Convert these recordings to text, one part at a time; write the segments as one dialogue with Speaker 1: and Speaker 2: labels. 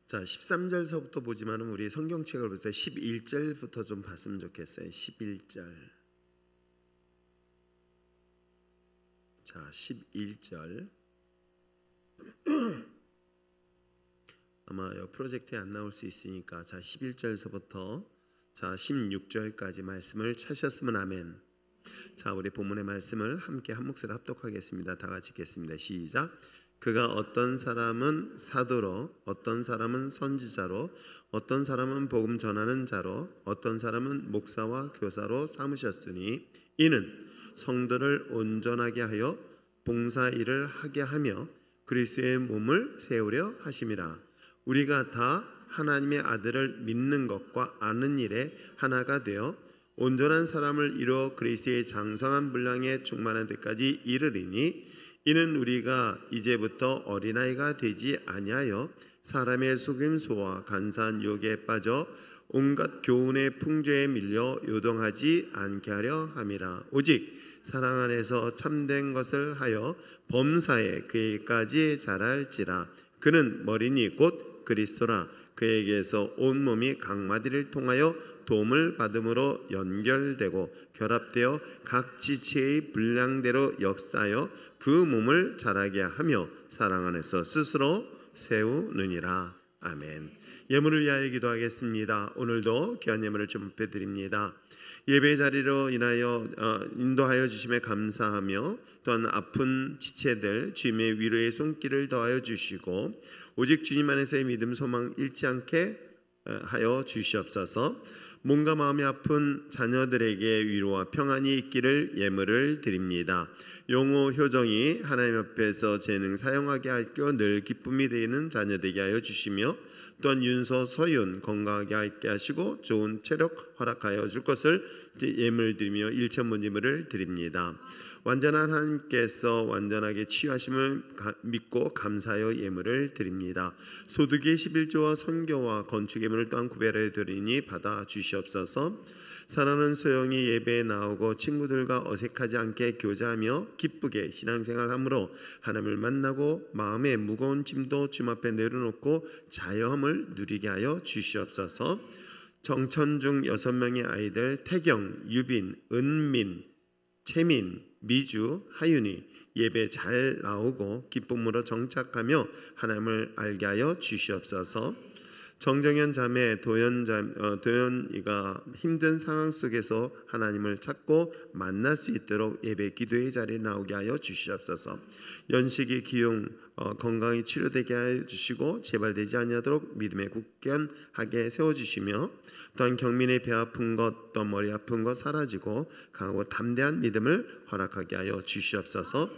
Speaker 1: 자, 13절서부터 보지만은 우리 성경책을 볼 때 11절부터 좀 봤으면 좋겠어요. 11절. 자, 11절. 아마 이 프로젝트에 안 나올 수 있으니까 자, 11절서부터 자, 16절까지 말씀을 찾으셨으면 아멘. 자, 우리 본문의 말씀을 함께 한 목소리로 합독하겠습니다. 다 같이 읽겠습니다. 시작. 그가 어떤 사람은 사도로, 어떤 사람은 선지자로, 어떤 사람은 복음 전하는 자로, 어떤 사람은 목사와 교사로 삼으셨으니 이는 성도를 온전하게 하여 봉사 일을 하게 하며 그리스도의 몸을 세우려 하심이라. 우리가 다 하나님의 아들을 믿는 것과 아는 일에 하나가 되어 온전한 사람을 이루어 그리스도의 장성한 분량에 충만한 데까지 이르리니 이는 우리가 이제부터 어린아이가 되지 아니하여 사람의 속임수와 간사한 유혹에 빠져 온갖 교훈의 풍조에 밀려 요동하지 않게 하려 함이라. 오직 사랑 안에서 참된 것을 하여 범사에 그에게까지 자랄지라. 그는 머리니 곧 그리스도라. 그에게서 온몸이 각 마디를 통하여 도움을 받음으로 연결되고 결합되어 각 지체의 분량대로 역사하여 그 몸을 자라게 하며 사랑 안에서 스스로 세우느니라. 아멘. 예물을 위하여 기도하겠습니다. 오늘도 귀한 예물을 준비해 드립니다. 예배 자리로 인하여 인도하여 주심에 감사하며 또한 아픈 지체들 주님의 위로의 손길을 더하여 주시고 오직 주님 안에서의 믿음 소망 잃지 않게 하여 주시옵소서. 몸과 마음이 아픈 자녀들에게 위로와 평안이 있기를 예물을 드립니다. 용호 효정이 하나님 앞에서 재능 사용하게 하여 늘 기쁨이 되는 자녀 되게 하여 주시며 또한 윤서 서윤 건강하게 하게 하시고 좋은 체력 허락하여 줄 것을 예물 드리며 일천문 예물을 드립니다. 완전한 하나님께서 완전하게 치유하심을 믿고 감사하여 예물을 드립니다. 소득의 11조와 선교와 건축 예물을 또한 구별하여 드리니 받아 주시옵소서. 사랑하는 소영이 예배에 나오고 친구들과 어색하지 않게 교제하며 기쁘게 신앙생활함으로 하나님을 만나고 마음의 무거운 짐도 주님 앞에 내려놓고 자유함을 누리게 하여 주시옵소서. 정천중 6명의 아이들 태경, 유빈, 은민, 채민, 미주, 하윤이 예배 잘 나오고 기쁨으로 정착하며 하나님을 알게 하여 주시옵소서. 정정현 자매 도연이가 힘든 상황 속에서 하나님을 찾고 만날 수 있도록 예배 기도의 자리에 나오게 하여 주시옵소서. 연식이 기용 건강히 치료되게 하여 주시고 재발되지 아니하도록 믿음에 굳건하게 세워주시며 또한 경민의 배 아픈 것 또 머리 아픈 것 사라지고 강하고 담대한 믿음을 허락하게 하여 주시옵소서.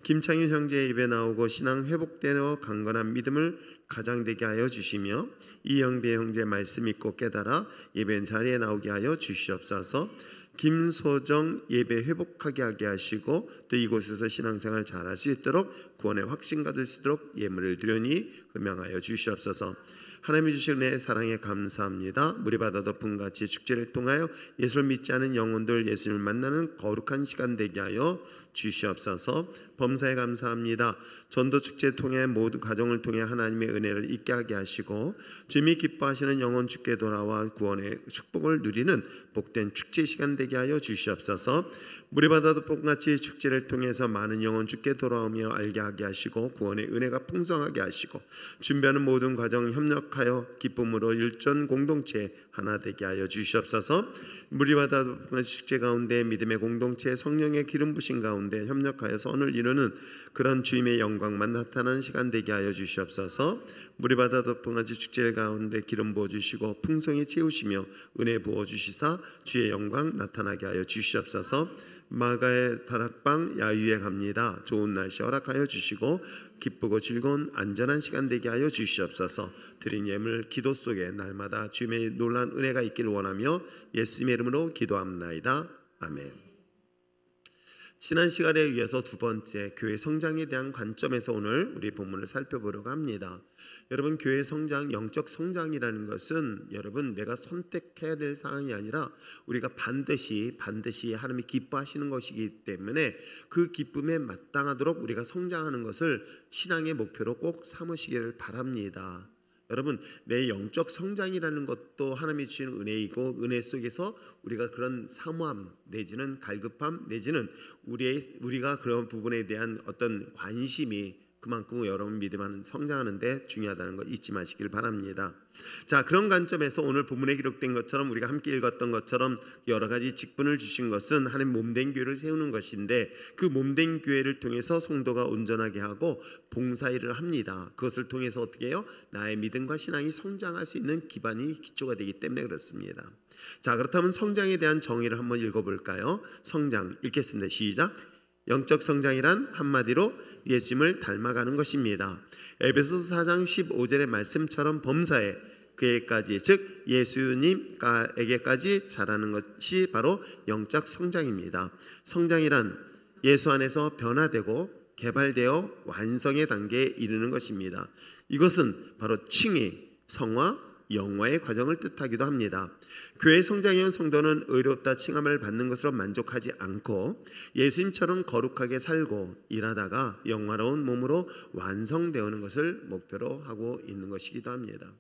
Speaker 1: 김창윤 형제 입에 나오고 신앙 회복되어 강건한 믿음을 가장되게 하여 주시며 이영배 형제 말씀 있고 깨달아 예배 자리에 나오게 하여 주시옵소서. 김소정 예배 회복하게 하게 하시고 또 이곳에서 신앙생활 잘할 수 있도록 구원의 확신 가질 수 있도록 예물을 드려니 음양하여 주시옵소서. 하나님이 주신 내 사랑에 감사합니다. 물이 바다 덮음같이 축제를 통하여 예수를 믿지 않은 영혼들 예수님을 만나는 거룩한 시간 되게 하여 주시옵소서. 범사에 감사합니다. 전도 축제 통해 모두 가정을 통해 하나님의 은혜를 있게 하게 하시고 주님이 기뻐하시는 영혼 주께 돌아와 구원의 축복을 누리는 복된 축제 시간 되게 하여 주시옵소서. 물이 바다 덮음같이 축제를 통해서 많은 영혼 주께 돌아오며 알게 하게 하시고 구원의 은혜가 풍성하게 하시고 준비하는 모든 과정 협력하여 기쁨으로 일전 공동체 하나 되게 하여 주시옵소서. 물이 바다 덮음같이 축제 가운데 믿음의 공동체 성령의 기름 부신 가운데 협력하여 선을 이루는 그런 주님의 영광만 나타나는 시간 되게 하여 주시옵소서. 물이 바다 덮음같이 축제 가운데 기름 부어주시고 풍성히 채우시며 은혜 부어주시사 주의 영광 나타나게 하여 주시옵소서. 마가의 다락방 야유에 갑니다. 좋은 날씨 허락하여 주시고 기쁘고 즐거운 안전한 시간 되게 하여 주시옵소서. 드린 예물 기도 속에 날마다 주님의 놀라운 은혜가 있기를 원하며 예수님의 이름으로 기도합나이다. 아멘. 지난 시간에 이어서 두 번째 교회 성장에 대한 관점에서 오늘 우리 본문을 살펴보려고 합니다. 여러분, 교회 성장, 영적 성장이라는 것은 여러분 내가 선택해야 될 상황이 아니라 우리가 반드시 하나님이 기뻐하시는 것이기 때문에 그 기쁨에 마땅하도록 우리가 성장하는 것을 신앙의 목표로 꼭 삼으시기를 바랍니다. 여러분, 내 영적 성장이라는 것도 하나님이 주시는 은혜이고, 은혜 속에서 우리가 그런 사모함 내지는 갈급함 내지는 우리가 그런 부분에 대한 어떤 관심이 그만큼 여러분 믿음하는 성장하는 데 중요하다는 거 잊지 마시길 바랍니다. 자, 그런 관점에서 오늘 본문에 기록된 것처럼 우리가 함께 읽었던 것처럼 여러 가지 직분을 주신 것은 하나님 몸된 교회를 세우는 것인데, 그 몸된 교회를 통해서 성도가 온전하게 하고 봉사일을 합니다. 그것을 통해서 어떻게 해요? 나의 믿음과 신앙이 성장할 수 있는 기반이 기초가 되기 때문에 그렇습니다. 자, 그렇다면 성장에 대한 정의를 한번 읽어볼까요? 성장 읽겠습니다. 시작. 영적 성장이란 한마디로 예수님을 닮아가는 것입니다. 에베소서 4장 15절의 말씀처럼 범사에 그에까지, 즉 예수님에게까지 자라는 것이 바로 영적 성장입니다. 성장이란 예수 안에서 변화되고 개발되어 완성의 단계에 이르는 것입니다. 이것은 바로 칭의, 성화, 영화의 과정을 뜻하기도 합니다. 교회 성장형 성도는 의롭다 칭함을 받는 것으로 만족하지 않고 예수님처럼 거룩하게 살고 일하다가 영화로운 몸으로 완성되는 것을 목표로 하고 있는 것이기도 합니다.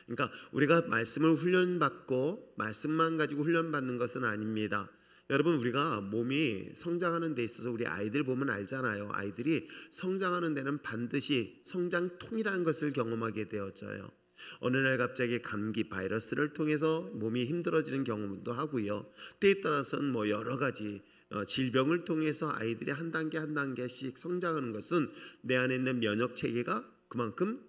Speaker 1: 그러니까 우리가 말씀을 훈련받고 말씀만 가지고 훈련받는 것은 아닙니다. 여러분, 우리가 몸이 성장하는 데 있어서 우리 아이들 보면 알잖아요. 아이들이 성장하는 데는 반드시 성장통이라는 것을 경험하게 되어져요. 어느 날 갑자기 감기 바이러스를 통해서 몸이 힘들어지는 경험도 하고요. 때에 따라서는 뭐 여러 가지 질병을 통해서 아이들이 한 단계 한 단계씩 성장하는 것은 내 안에 있는 면역 체계가 그만큼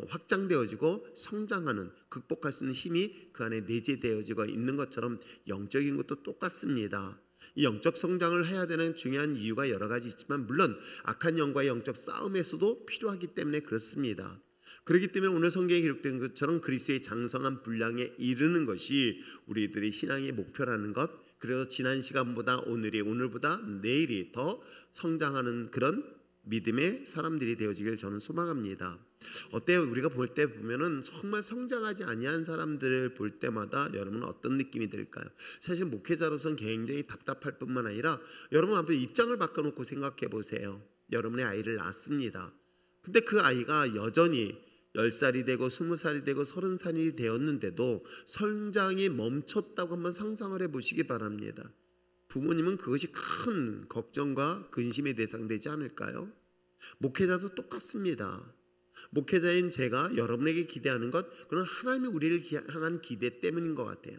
Speaker 1: 확장되어지고 성장하는, 극복할 수 있는 힘이 그 안에 내재되어지고 있는 것처럼 영적인 것도 똑같습니다. 이 영적 성장을 해야 되는 중요한 이유가 여러 가지 있지만 물론 악한 영과의 영적 싸움에서도 필요하기 때문에 그렇습니다. 그렇기 때문에 오늘 성경에 기록된 것처럼 그리스도의 장성한 분량에 이르는 것이 우리들의 신앙의 목표라는 것, 그래서 지난 시간보다 오늘보다 내일이 더 성장하는 그런 믿음의 사람들이 되어지길 저는 소망합니다. 어때요? 우리가 볼 때 보면은 정말 성장하지 아니한 사람들을 볼 때마다 여러분은 어떤 느낌이 들까요? 사실 목회자로서는 굉장히 답답할 뿐만 아니라 여러분 한번 입장을 바꿔놓고 생각해 보세요. 여러분의 아이를 낳았습니다. 근데 그 아이가 여전히 10살이 되고 20살이 되고 30살이 되었는데도 성장이 멈췄다고 한번 상상을 해보시기 바랍니다. 부모님은 그것이 큰 걱정과 근심의 대상되지 않을까요? 목회자도 똑같습니다. 목회자인 제가 여러분에게 기대하는 것, 그건 하나님이 우리를 향한 기대 때문인 것 같아요.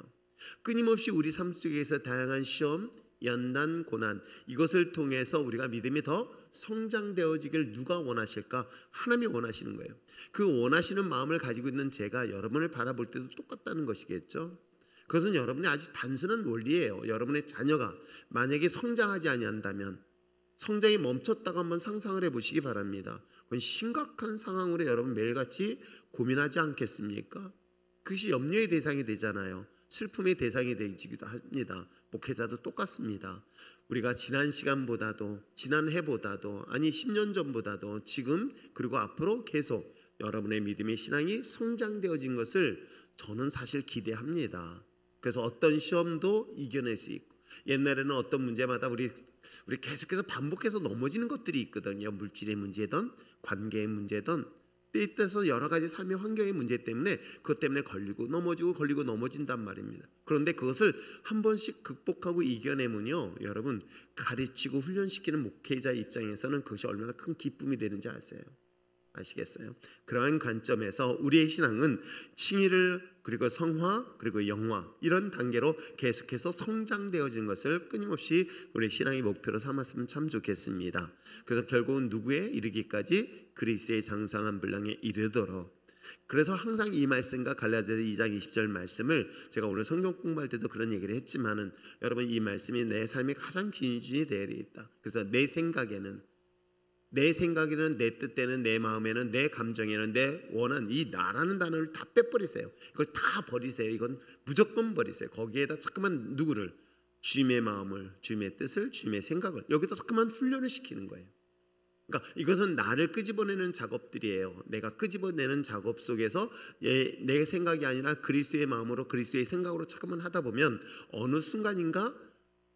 Speaker 1: 끊임없이 우리 삶 속에서 다양한 시험, 연단, 고난, 이것을 통해서 우리가 믿음이 더 성장되어지길 누가 원하실까? 하나님이 원하시는 거예요. 그 원하시는 마음을 가지고 있는 제가 여러분을 바라볼 때도 똑같다는 것이겠죠. 그것은 여러분의 아주 단순한 원리예요. 여러분의 자녀가 만약에 성장하지 아니한다면, 성장이 멈췄다고 한번 상상을 해보시기 바랍니다. 그건 심각한 상황으로 여러분 매일같이 고민하지 않겠습니까? 그것이 염려의 대상이 되잖아요. 슬픔의 대상이 되기도 합니다. 목회자도 똑같습니다. 우리가 지난 시간보다도, 지난 해보다도, 아니 10년 전보다도 지금 그리고 앞으로 계속 여러분의 믿음의 신앙이 성장되어진 것을 저는 사실 기대합니다. 그래서 어떤 시험도 이겨낼 수 있고, 옛날에는 어떤 문제마다 우리 계속해서 반복해서 넘어지는 것들이 있거든요. 물질의 문제든 관계의 문제든 때에 따라서 여러 가지 삶의 환경의 문제 때문에 그것 때문에 걸리고 넘어진단 말입니다. 그런데 그것을 한 번씩 극복하고 이겨내면요, 여러분 가르치고 훈련시키는 목회자 입장에서는 그것이 얼마나 큰 기쁨이 되는지 아시겠어요? 그러한 관점에서 우리의 신앙은 칭의를 그리고 성화 그리고 영화 이런 단계로 계속해서 성장되어지는 것을 끊임없이 우리의 신앙의 목표로 삼았으면 참 좋겠습니다. 그래서 결국은 누구에 이르기까지? 그리스도의 장성한 분량에 이르도록. 그래서 항상 이 말씀과 갈라디아서 2장 20절 말씀을 제가 오늘 성경 공부할 때도 그런 얘기를 했지만은 여러분 이 말씀이 내 삶의 가장 기준이 되어야 되겠다. 그래서 내 생각에는, 내 뜻에는, 내 마음에는, 내 감정에는, 내 원한, 이 나라는 단어를 다 빼버리세요. 이걸 다 버리세요. 이건 무조건 버리세요. 거기에다 자꾸만 누구를, 주님의 마음을, 주님의 뜻을, 주님의 생각을 여기다 자꾸만 훈련을 시키는 거예요. 그러니까 이것은 나를 끄집어내는 작업들이에요. 내가 끄집어내는 작업 속에서 내 생각이 아니라 그리스도의 마음으로, 그리스도의 생각으로 자꾸만 하다 보면 어느 순간인가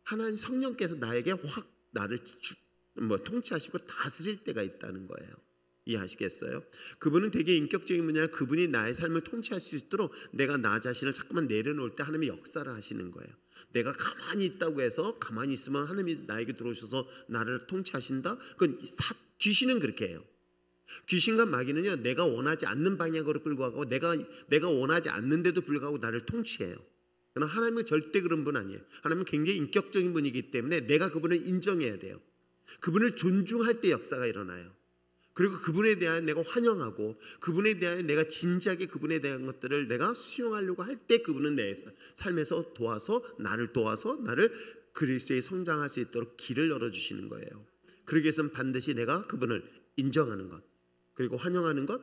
Speaker 1: 하나님 성령께서 나에게 확 나를 통치하시고 다스릴 때가 있다는 거예요. 이해하시겠어요? 그분은 되게 인격적인 분이 아니라 그분이 나의 삶을 통치할 수 있도록 내가 나 자신을 잠깐만 내려놓을 때 하나님이 역사를 하시는 거예요. 내가 가만히 있다고 해서 가만히 있으면 하나님이 나에게 들어오셔서 나를 통치하신다? 그건 귀신은 그렇게 해요. 귀신과 마귀는요, 내가 원하지 않는 방향으로 끌고 가고 내가 원하지 않는데도 불구하고 나를 통치해요. 그러나 하나님은 절대 그런 분 아니에요. 하나님은 굉장히 인격적인 분이기 때문에 내가 그분을 인정해야 돼요. 그분을 존중할 때 역사가 일어나요. 그리고 그분에 대하여 내가 환영하고 그분에 대하여 내가 진지하게 그분에 대한 것들을 내가 수용하려고 할 때 그분은 내 삶에서 나를 도와서 나를 그리스도에 성장할 수 있도록 길을 열어주시는 거예요. 그러기 위해서는 반드시 내가 그분을 인정하는 것 그리고 환영하는 것,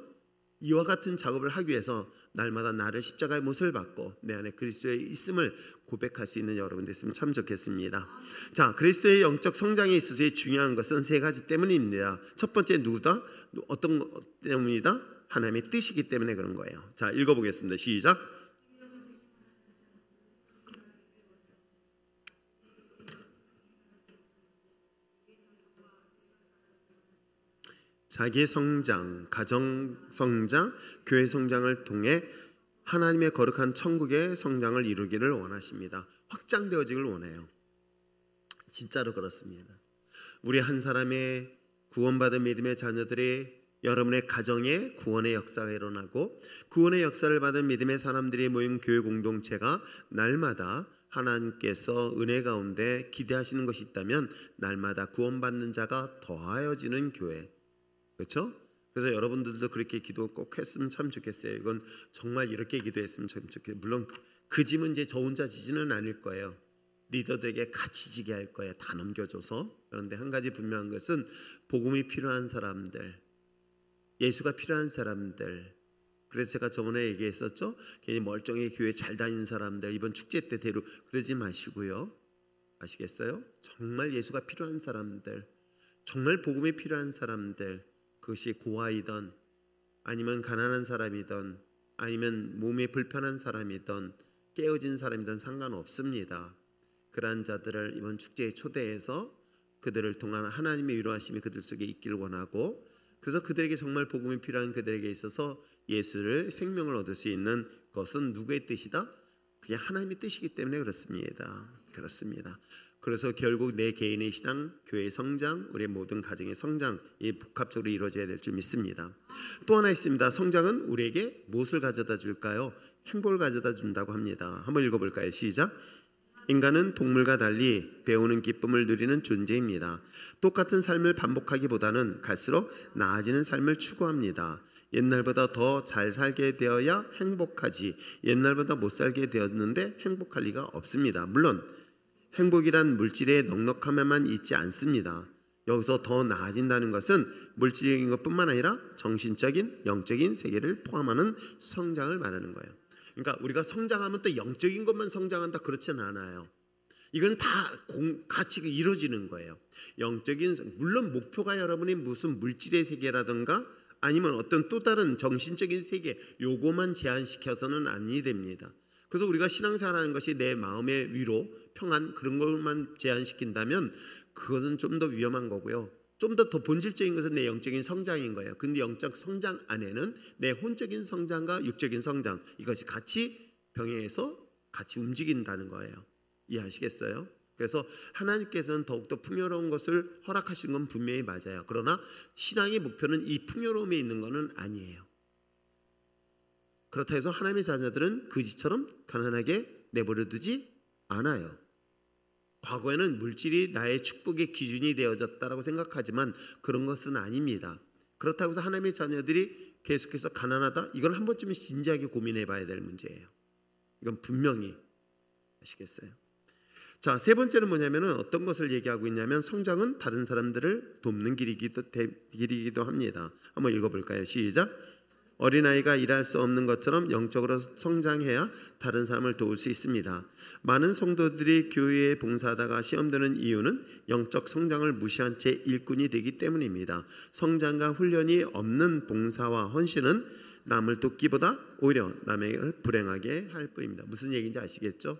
Speaker 1: 이와 같은 작업을 하기 위해서 날마다 나를 십자가의 못을 받고 내 안에 그리스도의 있음을 고백할 수 있는 여러분 됐으면 참 좋겠습니다. 자, 그리스도의 영적 성장에 있어서의 중요한 것은 세 가지 때문입니다. 첫 번째, 누구다? 어떤 것 때문이다? 하나님의 뜻이기 때문에 그런 거예요. 자, 읽어보겠습니다. 시작. 자기의 성장, 가정 성장, 교회 성장을 통해 하나님의 거룩한 천국의 성장을 이루기를 원하십니다. 확장되어지길 원해요. 진짜로 그렇습니다. 우리 한 사람의 구원받은 믿음의 자녀들이 여러분의 가정에 구원의 역사가 일어나고 구원의 역사를 받은 믿음의 사람들이 모인 교회 공동체가 날마다 하나님께서 은혜 가운데 기대하시는 것이 있다면 날마다 구원받는 자가 더하여지는 교회. 그렇죠? 그래서 여러분들도 그렇게 기도 꼭 했으면 참 좋겠어요. 이건 정말 이렇게 기도했으면 참 좋겠어요. 물론 그 짐은 이제 저 혼자 지지는 않을 거예요. 리더들에게 같이 지게 할 거예요. 다 넘겨줘서. 그런데 한 가지 분명한 것은 복음이 필요한 사람들, 예수가 필요한 사람들. 그래서 제가 저번에 얘기했었죠. 괜히 멀쩡히 교회 잘 다니는 사람들 이번 축제 때 대로 그러지 마시고요. 아시겠어요? 정말 예수가 필요한 사람들, 정말 복음이 필요한 사람들, 그것이 고아이든 아니면 가난한 사람이든 아니면 몸이 불편한 사람이든 깨어진 사람이든 상관없습니다. 그러한 자들을 이번 축제에 초대해서 그들을 통한 하나님의 위로하심이 그들 속에 있기를 원하고, 그래서 그들에게 정말 복음이 필요한 그들에게 있어서 예수를 생명을 얻을 수 있는 것은 누구의 뜻이다? 그냥 하나님의 뜻이기 때문에 그렇습니다. 그래서 결국 내 개인의 신앙, 교회의 성장, 우리의 모든 가정의 성장이 복합적으로 이루어져야 될 줄 믿습니다. 또 하나 있습니다. 성장은 우리에게 무엇을 가져다 줄까요? 행복을 가져다 준다고 합니다. 한번 읽어볼까요? 시작. 인간은 동물과 달리 배우는 기쁨을 누리는 존재입니다. 똑같은 삶을 반복하기보다는 갈수록 나아지는 삶을 추구합니다. 옛날보다 더 잘 살게 되어야 행복하지 옛날보다 못 살게 되었는데 행복할 리가 없습니다. 물론 행복이란 물질의 넉넉함에만 있지 않습니다. 여기서 더 나아진다는 것은 물질적인 것뿐만 아니라 정신적인, 영적인 세계를 포함하는 성장을 말하는 거예요. 그러니까 우리가 성장하면 또 영적인 것만 성장한다 그렇지는 않아요. 이건 다 같이 이루어지는 거예요. 영적인, 물론 목표가 여러분이 무슨 물질의 세계라든가 아니면 어떤 또 다른 정신적인 세계 요거만 제한시켜서는 아니 됩니다. 그래서 우리가 신앙생활하는 것이 내 마음의 위로, 평안 그런 것만 제한시킨다면 그것은 좀 더 위험한 거고요. 좀 더 본질적인 것은 내 영적인 성장인 거예요. 근데 영적 성장 안에는 내 혼적인 성장과 육적인 성장 이것이 같이 병행해서 같이 움직인다는 거예요. 이해하시겠어요? 그래서 하나님께서는 더욱더 풍요로운 것을 허락하신 건 분명히 맞아요. 그러나 신앙의 목표는 이 풍요로움에 있는 것은 아니에요. 그렇다 해서 하나님의 자녀들은 그지처럼 가난하게 내버려 두지 않아요. 과거에는 물질이 나의 축복의 기준이 되어졌다라고 생각하지만 그런 것은 아닙니다. 그렇다고 해서 하나님의 자녀들이 계속해서 가난하다? 이건 한 번쯤은 진지하게 고민해 봐야 될 문제예요. 이건 분명히 아시겠어요? 자, 세 번째는 뭐냐면은 어떤 것을 얘기하고 있냐면 성장은 다른 사람들을 돕는 길이기도 합니다. 한번 읽어볼까요? 시작. 어린아이가 일할 수 없는 것처럼 영적으로 성장해야 다른 사람을 도울 수 있습니다. 많은 성도들이 교회에 봉사하다가 시험드는 이유는 영적 성장을 무시한 채 일꾼이 되기 때문입니다. 성장과 훈련이 없는 봉사와 헌신은 남을 돕기보다 오히려 남을 불행하게 할 뿐입니다. 무슨 얘기인지 아시겠죠?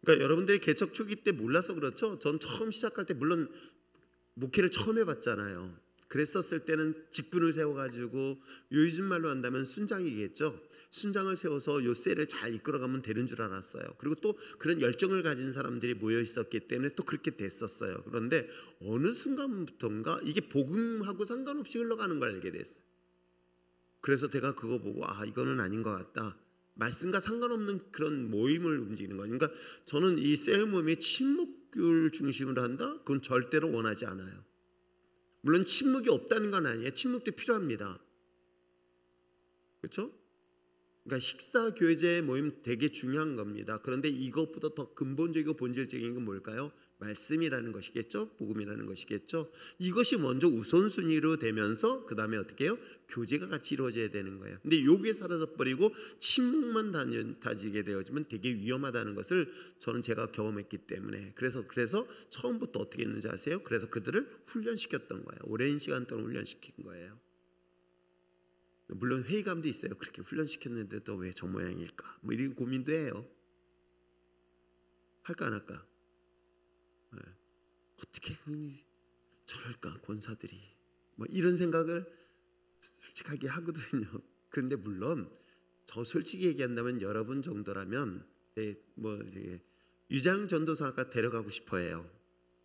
Speaker 1: 그러니까 여러분들이 개척 초기 때 몰라서 그렇죠. 전 처음 시작할 때 물론 목회를 처음 해봤잖아요. 그랬었을 때는 직분을 세워가지고 요즘 말로 한다면 순장이겠죠. 순장을 세워서 요 셀을 잘 이끌어가면 되는 줄 알았어요. 그리고 또 그런 열정을 가진 사람들이 모여 있었기 때문에 또 그렇게 됐었어요. 그런데 어느 순간부터인가 이게 복음하고 상관없이 흘러가는 걸 알게 됐어요. 그래서 제가 그거 보고 이거는 아닌 것 같다. 말씀과 상관없는 그런 모임을 움직이는 거예요. 그러니까 저는 이 셀 모임이 침묵을 중심으로 한다? 그건 절대로 원하지 않아요. 물론 침묵이 없다는 건 아니에요. 침묵도 필요합니다. 그렇죠? 그러니까 식사 교제 모임 되게 중요한 겁니다. 그런데 이것보다 더 근본적이고 본질적인 건 뭘까요? 말씀이라는 것이겠죠. 복음이라는 것이겠죠. 이것이 먼저 우선순위로 되면서 그 다음에 어떻게 해요? 교제가 같이 이루어져야 되는 거예요. 근데 요게 사라져버리고 침묵만 다지게 되어지면 되게 위험하다는 것을 저는 제가 경험했기 때문에 그래서 처음부터 어떻게 했는지 아세요? 그래서 그들을 훈련시켰던 거예요. 오랜 시간 동안 훈련시킨 거예요. 물론 회의감도 있어요. 그렇게 훈련시켰는데도 왜 저 모양일까? 뭐 이런 고민도 해요. 할까 안 할까? 네. 어떻게 저럴까 권사들이 뭐 이런 생각을 솔직하게 하거든요. 그런데 물론 저 솔직히 얘기한다면 여러분 정도라면 유장 전도사가 데려가고 싶어해요.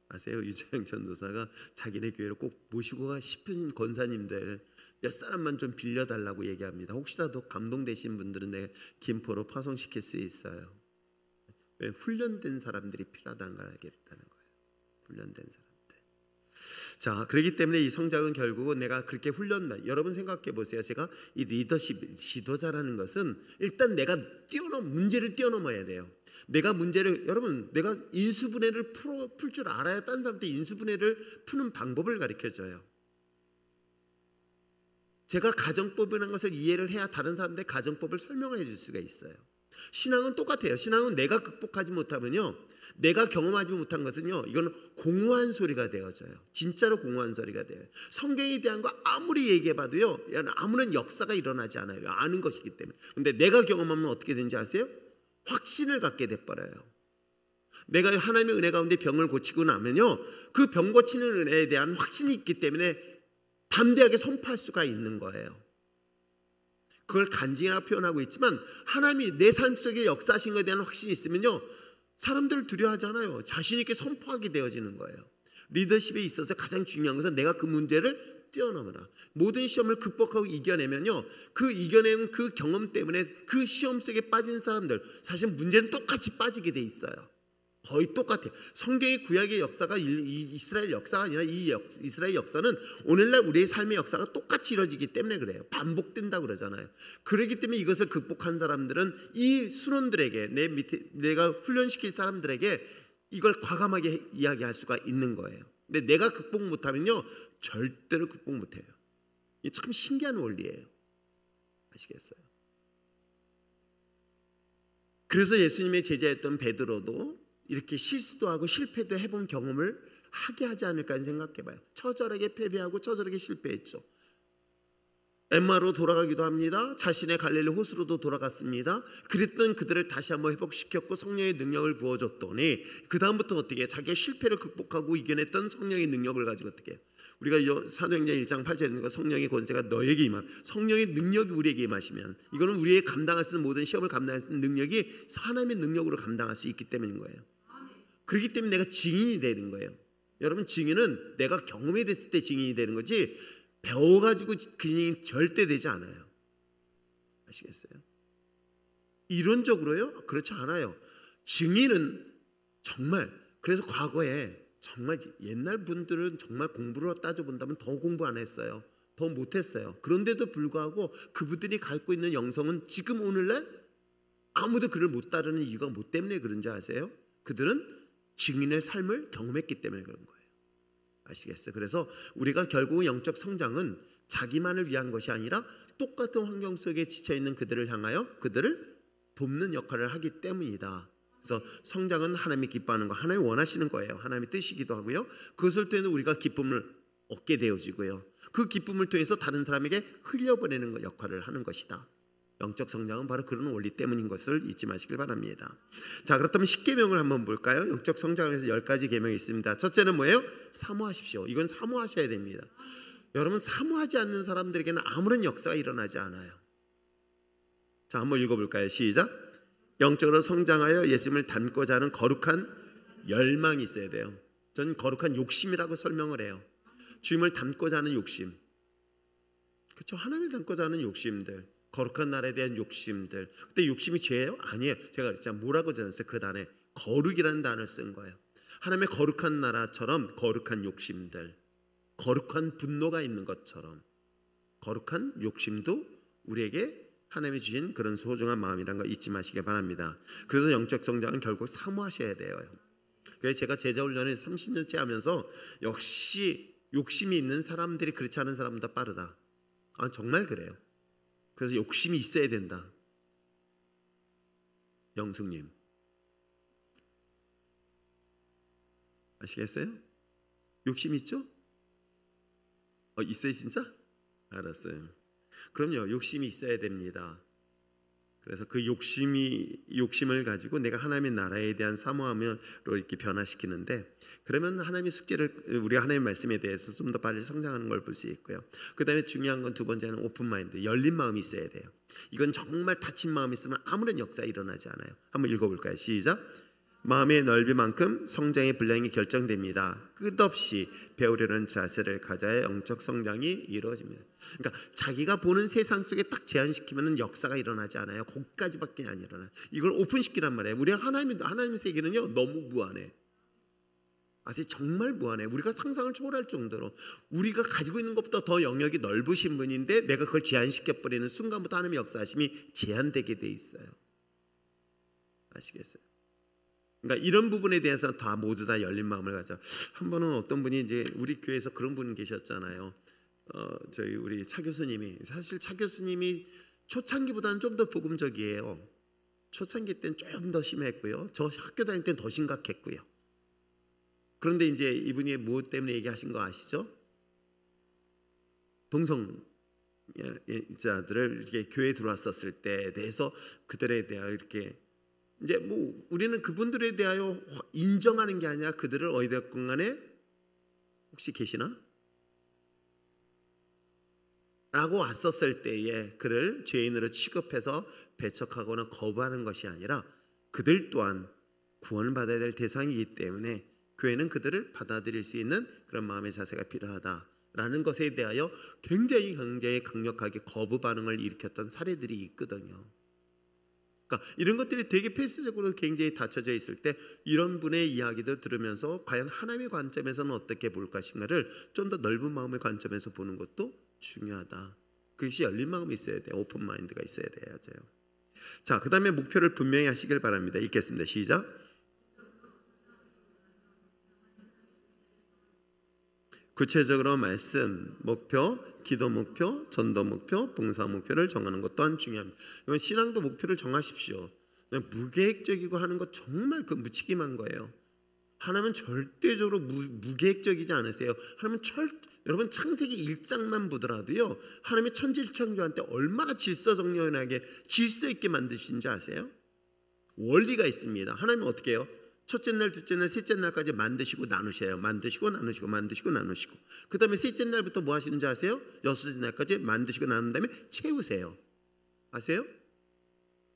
Speaker 1: 아세요? 유장 전도사가 자기네 교회로 꼭 모시고 가 싶은 권사님들 몇 사람만 좀 빌려달라고 얘기합니다. 혹시라도 감동되신 분들은 내 김포로 파송시킬 수 있어요. 왜? 훈련된 사람들이 필요하다는 걸 알겠다는 거예요. 훈련된 사람들. 자, 그렇기 때문에 이 성장은 결국은 내가 그렇게 여러분 생각해 보세요. 제가 이 리더십 지도자라는 것은 일단 내가 문제를 뛰어넘어야 돼요. 내가 인수분해를 풀 줄 알아야 다른 사람한테 인수분해를 푸는 방법을 가르쳐줘요. 제가 가정법이라는 것을 이해를 해야 다른 사람들의 가정법을 설명을 해줄 수가 있어요. 신앙은 똑같아요. 신앙은 내가 극복하지 못하면요, 내가 경험하지 못한 것은요, 이건 공허한 소리가 되어져요. 진짜로 공허한 소리가 돼요. 성경에 대한 거 아무리 얘기해봐도요, 아무런 역사가 일어나지 않아요. 아는 것이기 때문에. 근데 내가 경험하면 어떻게 되는지 아세요? 확신을 갖게 돼버려요. 내가 하나님의 은혜 가운데 병을 고치고 나면요, 그 병 고치는 은혜에 대한 확신이 있기 때문에 담대하게 선포할 수가 있는 거예요. 그걸 간증이라 표현하고 있지만 하나님이 내 삶 속에 역사하신 것에 대한 확신이 있으면요, 사람들을 두려워하잖아요. 자신 있게 선포하게 되어지는 거예요. 리더십에 있어서 가장 중요한 것은 내가 그 문제를 뛰어넘어라. 모든 시험을 극복하고 이겨내면요, 그 이겨낸 그 경험 때문에 그 시험 속에 빠진 사람들, 사실 문제는 똑같이 빠지게 돼 있어요. 거의 똑같아요. 성경의 구약의 역사가 이스라엘 역사가 아니라 이스라엘 역사는 오늘날 우리의 삶의 역사가 똑같이 이루어지기 때문에 그래요. 반복된다고 그러잖아요. 그렇기 때문에 이것을 극복한 사람들은 이 순원들에게, 내가 훈련시킬 사람들에게 이걸 과감하게 이야기할 수가 있는 거예요. 근데 내가 극복 못하면요, 절대로 극복 못해요. 이게 참 신기한 원리예요. 아시겠어요? 그래서 예수님의 제자였던 베드로도 이렇게 실수도 하고 실패도 해본 경험을 하게 하지 않을까 생각해봐요. 처절하게 패배하고 처절하게 실패했죠. 엠마로 돌아가기도 합니다. 자신의 갈릴리 호수로도 돌아갔습니다. 그랬던 그들을 다시 한번 회복시켰고 성령의 능력을 부어줬더니 그 다음부터 어떻게 해요? 자기가 실패를 극복하고 이겨냈던 성령의 능력을 가지고 어떻게 해요? 우리가 사도행전 1장 8절에 있는 거, 성령의 권세가 너에게 임하면, 성령의 능력이 우리에게 임하시면, 이거는 우리의 감당할 수 있는 모든 시험을 감당할 수 있는 능력이 하나님의 능력으로 감당할 수 있기 때문인 거예요. 그렇기 때문에 내가 증인이 되는 거예요. 여러분, 증인은 내가 경험이 됐을 때 증인이 되는 거지 배워가지고 증인이 절대 되지 않아요. 아시겠어요? 이론적으로요? 그렇지 않아요. 증인은 정말, 그래서 과거에 정말 옛날 분들은 정말 공부로 따져본다면 더 공부 안 했어요. 더 못했어요. 그런데도 불구하고 그분들이 갖고 있는 영성은 지금 오늘날 아무도 그를 못 따르는 이유가 뭐 때문에 그런지 아세요? 그들은 증인의 삶을 경험했기 때문에 그런 거예요. 아시겠어요? 그래서 우리가 결국 영적 성장은 자기만을 위한 것이 아니라 똑같은 환경 속에 지쳐있는 그들을 향하여 그들을 돕는 역할을 하기 때문이다. 그래서 성장은 하나님이 기뻐하는 거, 하나님이 원하시는 거예요. 하나님의 뜻이기도 하고요. 그것을 통해서 우리가 기쁨을 얻게 되어지고요. 그 기쁨을 통해서 다른 사람에게 흘려보내는 역할을 하는 것이다. 영적 성장은 바로 그런 원리 때문인 것을 잊지 마시길 바랍니다. 자, 그렇다면 10계명을 한번 볼까요? 영적 성장에서 10가지 계명이 있습니다. 첫째는 뭐예요? 사모하십시오. 이건 사모하셔야 됩니다. 여러분 사모하지 않는 사람들에게는 아무런 역사가 일어나지 않아요. 자, 한번 읽어볼까요? 시작. 영적으로 성장하여 예수님을 닮고자 하는 거룩한 열망이 있어야 돼요. 전 거룩한 욕심이라고 설명을 해요. 주님을 닮고자 하는 욕심. 그렇죠? 하나님을 닮고자 하는 욕심들, 거룩한 나라에 대한 욕심들. 근데 욕심이 죄예요? 아니에요. 제가 진짜 뭐라고 전했어요? 그 단에 거룩이라는 단어를 쓴 거예요. 하나님의 거룩한 나라처럼 거룩한 욕심들, 거룩한 분노가 있는 것처럼 거룩한 욕심도 우리에게 하나님이 주신 그런 소중한 마음이라는 거 잊지 마시기 바랍니다. 그래서 영적 성장은 결국 사모하셔야 돼요. 그래서 제가 제자훈련을 30년째 하면서 역시 욕심이 있는 사람들이 그렇지 않은 사람보다 빠르다. 아, 정말 그래요. 그래서 욕심이 있어야 된다. 영숙님 아시겠어요? 욕심 있죠? 있어요 진짜? 알았어요. 그럼요, 욕심이 있어야 됩니다. 그래서 그 욕심을 가지고 내가 하나님의 나라에 대한 사모함으로 이렇게 변화시키는데, 그러면 하나님의 숙제를 우리가 하나님의 말씀에 대해서 좀 더 빨리 성장하는 걸 볼 수 있고요. 그 다음에 중요한 건 두 번째는 오픈 마인드, 열린 마음이 있어야 돼요. 이건 정말 닫힌 마음이 있으면 아무런 역사가 일어나지 않아요. 한번 읽어볼까요? 시작. 마음의 넓이만큼 성장의 분량이 결정됩니다. 끝없이 배우려는 자세를 가져야 영적 성장이 이루어집니다. 그러니까 자기가 보는 세상 속에 딱 제한시키면 역사가 일어나지 않아요. 거기까지밖에 안 일어나요. 이걸 오픈시키란 말이에요. 우리가 하나님의 세계는요 너무 무한해. 정말 무한해. 우리가 상상을 초월할 정도로 우리가 가지고 있는 것보다 더 영역이 넓으신 분인데 내가 그걸 제한시켜버리는 순간부터 하나님의 역사하심이 제한되게 돼 있어요. 아시겠어요? 그러니까 이런 부분에 대해서 모두 다 열린 마음을 가져. 한 번은 어떤 분이 이제 우리 교회에서 그런 분 계셨잖아요. 저희 우리 차 교수님이, 사실 차 교수님이 초창기보다는 좀 더 복음적이에요. 초창기 때는 좀 더 심했고요. 저 학교 다닐 때는 더 심각했고요. 그런데 이제 이분이 뭐 때문에 얘기하신 거 아시죠? 동성자들을 이렇게 교회에 들어왔었을 때에 대해서 그들에 대하여 이렇게 이제 뭐 우리는 그분들에 대하여 인정하는 게 아니라 그들을 어디든 간에 혹시 계시나? 라고 왔었을 때에 그를 죄인으로 취급해서 배척하거나 거부하는 것이 아니라 그들 또한 구원을 받아야 될 대상이기 때문에 교회는 그들을 받아들일 수 있는 그런 마음의 자세가 필요하다라는 것에 대하여 굉장히 강력하게 거부 반응을 일으켰던 사례들이 있거든요. 그러니까 이런 것들이 되게 폐쇄적으로 굉장히 닫혀져 있을 때 이런 분의 이야기도 들으면서 과연 하나님의 관점에서는 어떻게 볼 것인가를 좀 더 넓은 마음의 관점에서 보는 것도 중요하다. 그것이 열린 마음이 있어야 돼요. 오픈 마인드가 있어야 돼야죠. 자, 그 다음에 목표를 분명히 하시길 바랍니다. 읽겠습니다. 시작. 구체적으로 말씀, 목표, 기도 목표, 전도 목표, 봉사 목표를 정하는 것 또한 중요합니다. 이건 신앙도 목표를 정하십시오. 무계획적이고 하는 것 정말 무책임한 거예요. 하나님은 절대적으로 무계획적이지 않으세요. 하나님은 여러분 창세기 1장만 보더라도요. 하나님의 천지창조한테 얼마나 질서정연하게 질서 있게 만드신지 아세요? 원리가 있습니다. 하나님은 어떻게 해요? 첫째 날, 둘째 날, 셋째 날까지 만드시고 나누셔요. 만드시고 나누시고 만드시고 나누시고. 그 다음에 셋째 날부터 뭐 하시는지 아세요? 여섯째 날까지 만드시고 나눈 다음에 채우세요. 아세요?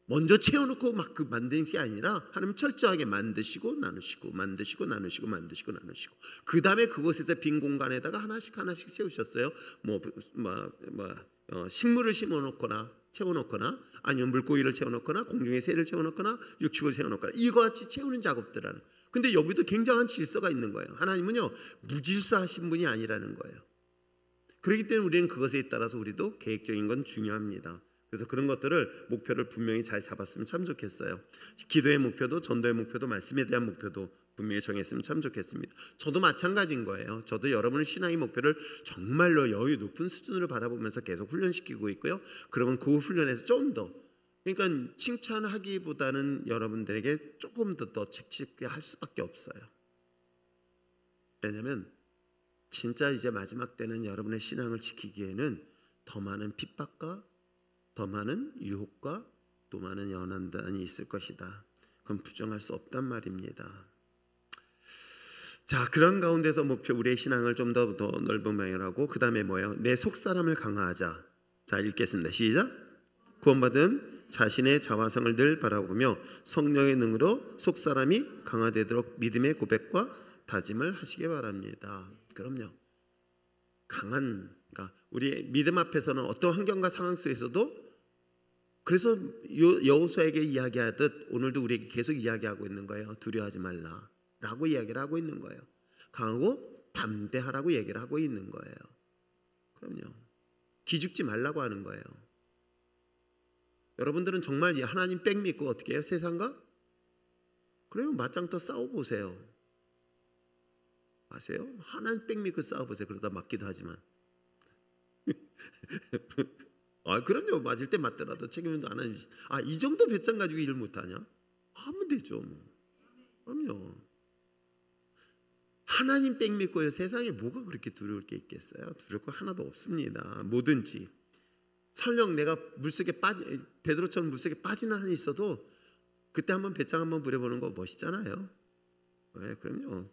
Speaker 1: 먼저 채워놓고 막 만드는 게 아니라 하나님 철저하게 만드시고 나누시고 만드시고 나누시고 만드시고 나누시고 그 다음에 그곳에서 빈 공간에다가 하나씩 채우셨어요. 식물을 심어놓거나 채워놓거나 아니면 물고기를 채워놓거나 공중의 새를 채워놓거나 육축을 채워놓거나 이거 같이 채우는 작업들하는. 근데 여기도 굉장한 질서가 있는 거예요. 하나님은요 무질서하신 분이 아니라는 거예요. 그렇기 때문에 우리는 그것에 따라서 우리도 계획적인 건 중요합니다. 그래서 그런 것들을 목표를 분명히 잘 잡았으면 참 좋겠어요. 기도의 목표도 전도의 목표도 말씀에 대한 목표도 분명히 정했으면 참 좋겠습니다. 저도 마찬가지인 거예요. 저도 여러분의 신앙의 목표를 정말로 여유 높은 수준으로 바라보면서 계속 훈련시키고 있고요. 그러면 그 훈련에서 좀 더, 그러니까 칭찬하기보다는 여러분들에게 조금 더 책찍게 할 수밖에 없어요. 왜냐하면 진짜 이제 마지막 때는 여러분의 신앙을 지키기에는 더 많은 핍박과 더 많은 유혹과 또 많은 연한단이 있을 것이다. 그건 부정할 수 없단 말입니다. 자, 그런 가운데서 목표 우리의 신앙을 좀 더 넓은 방향하고 그 다음에 뭐예요? 내 속사람을 강화하자. 자, 읽겠습니다. 시작. 구원받은 자신의 자화성을 늘 바라보며 성령의 능으로 속사람이 강화되도록 믿음의 고백과 다짐을 하시기 바랍니다. 그럼요. 그러니까 우리 믿음 앞에서는 어떤 환경과 상황 속에서도, 그래서 여호수아에게 이야기하듯 오늘도 우리에게 계속 이야기하고 있는 거예요. 두려워하지 말라라고 이야기를 하고 있는 거예요. 강하고 담대하라고 얘기를 하고 있는 거예요. 그럼요. 기죽지 말라고 하는 거예요. 여러분들은 정말 하나님 백 믿고 어떻게 해요? 세상과? 그래요. 맞짱 또 싸워보세요. 아세요? 하나님 백 믿고 싸워보세요. 그러다 맞기도 하지만. 그럼요. 맞을 때 맞더라도 책임도 안 하는. 이 정도 배짱 가지고 일을 못하냐? 하면 되죠. 뭐. 그럼요. 하나님 백 믿고요. 세상에 뭐가 그렇게 두려울 게 있겠어요? 두려울 거 하나도 없습니다. 뭐든지. 설령 내가 베드로처럼 물속에 빠지는 한이 있어도 그때 한번 배짱 한번 부려보는 거 멋있잖아요. 네, 그럼요.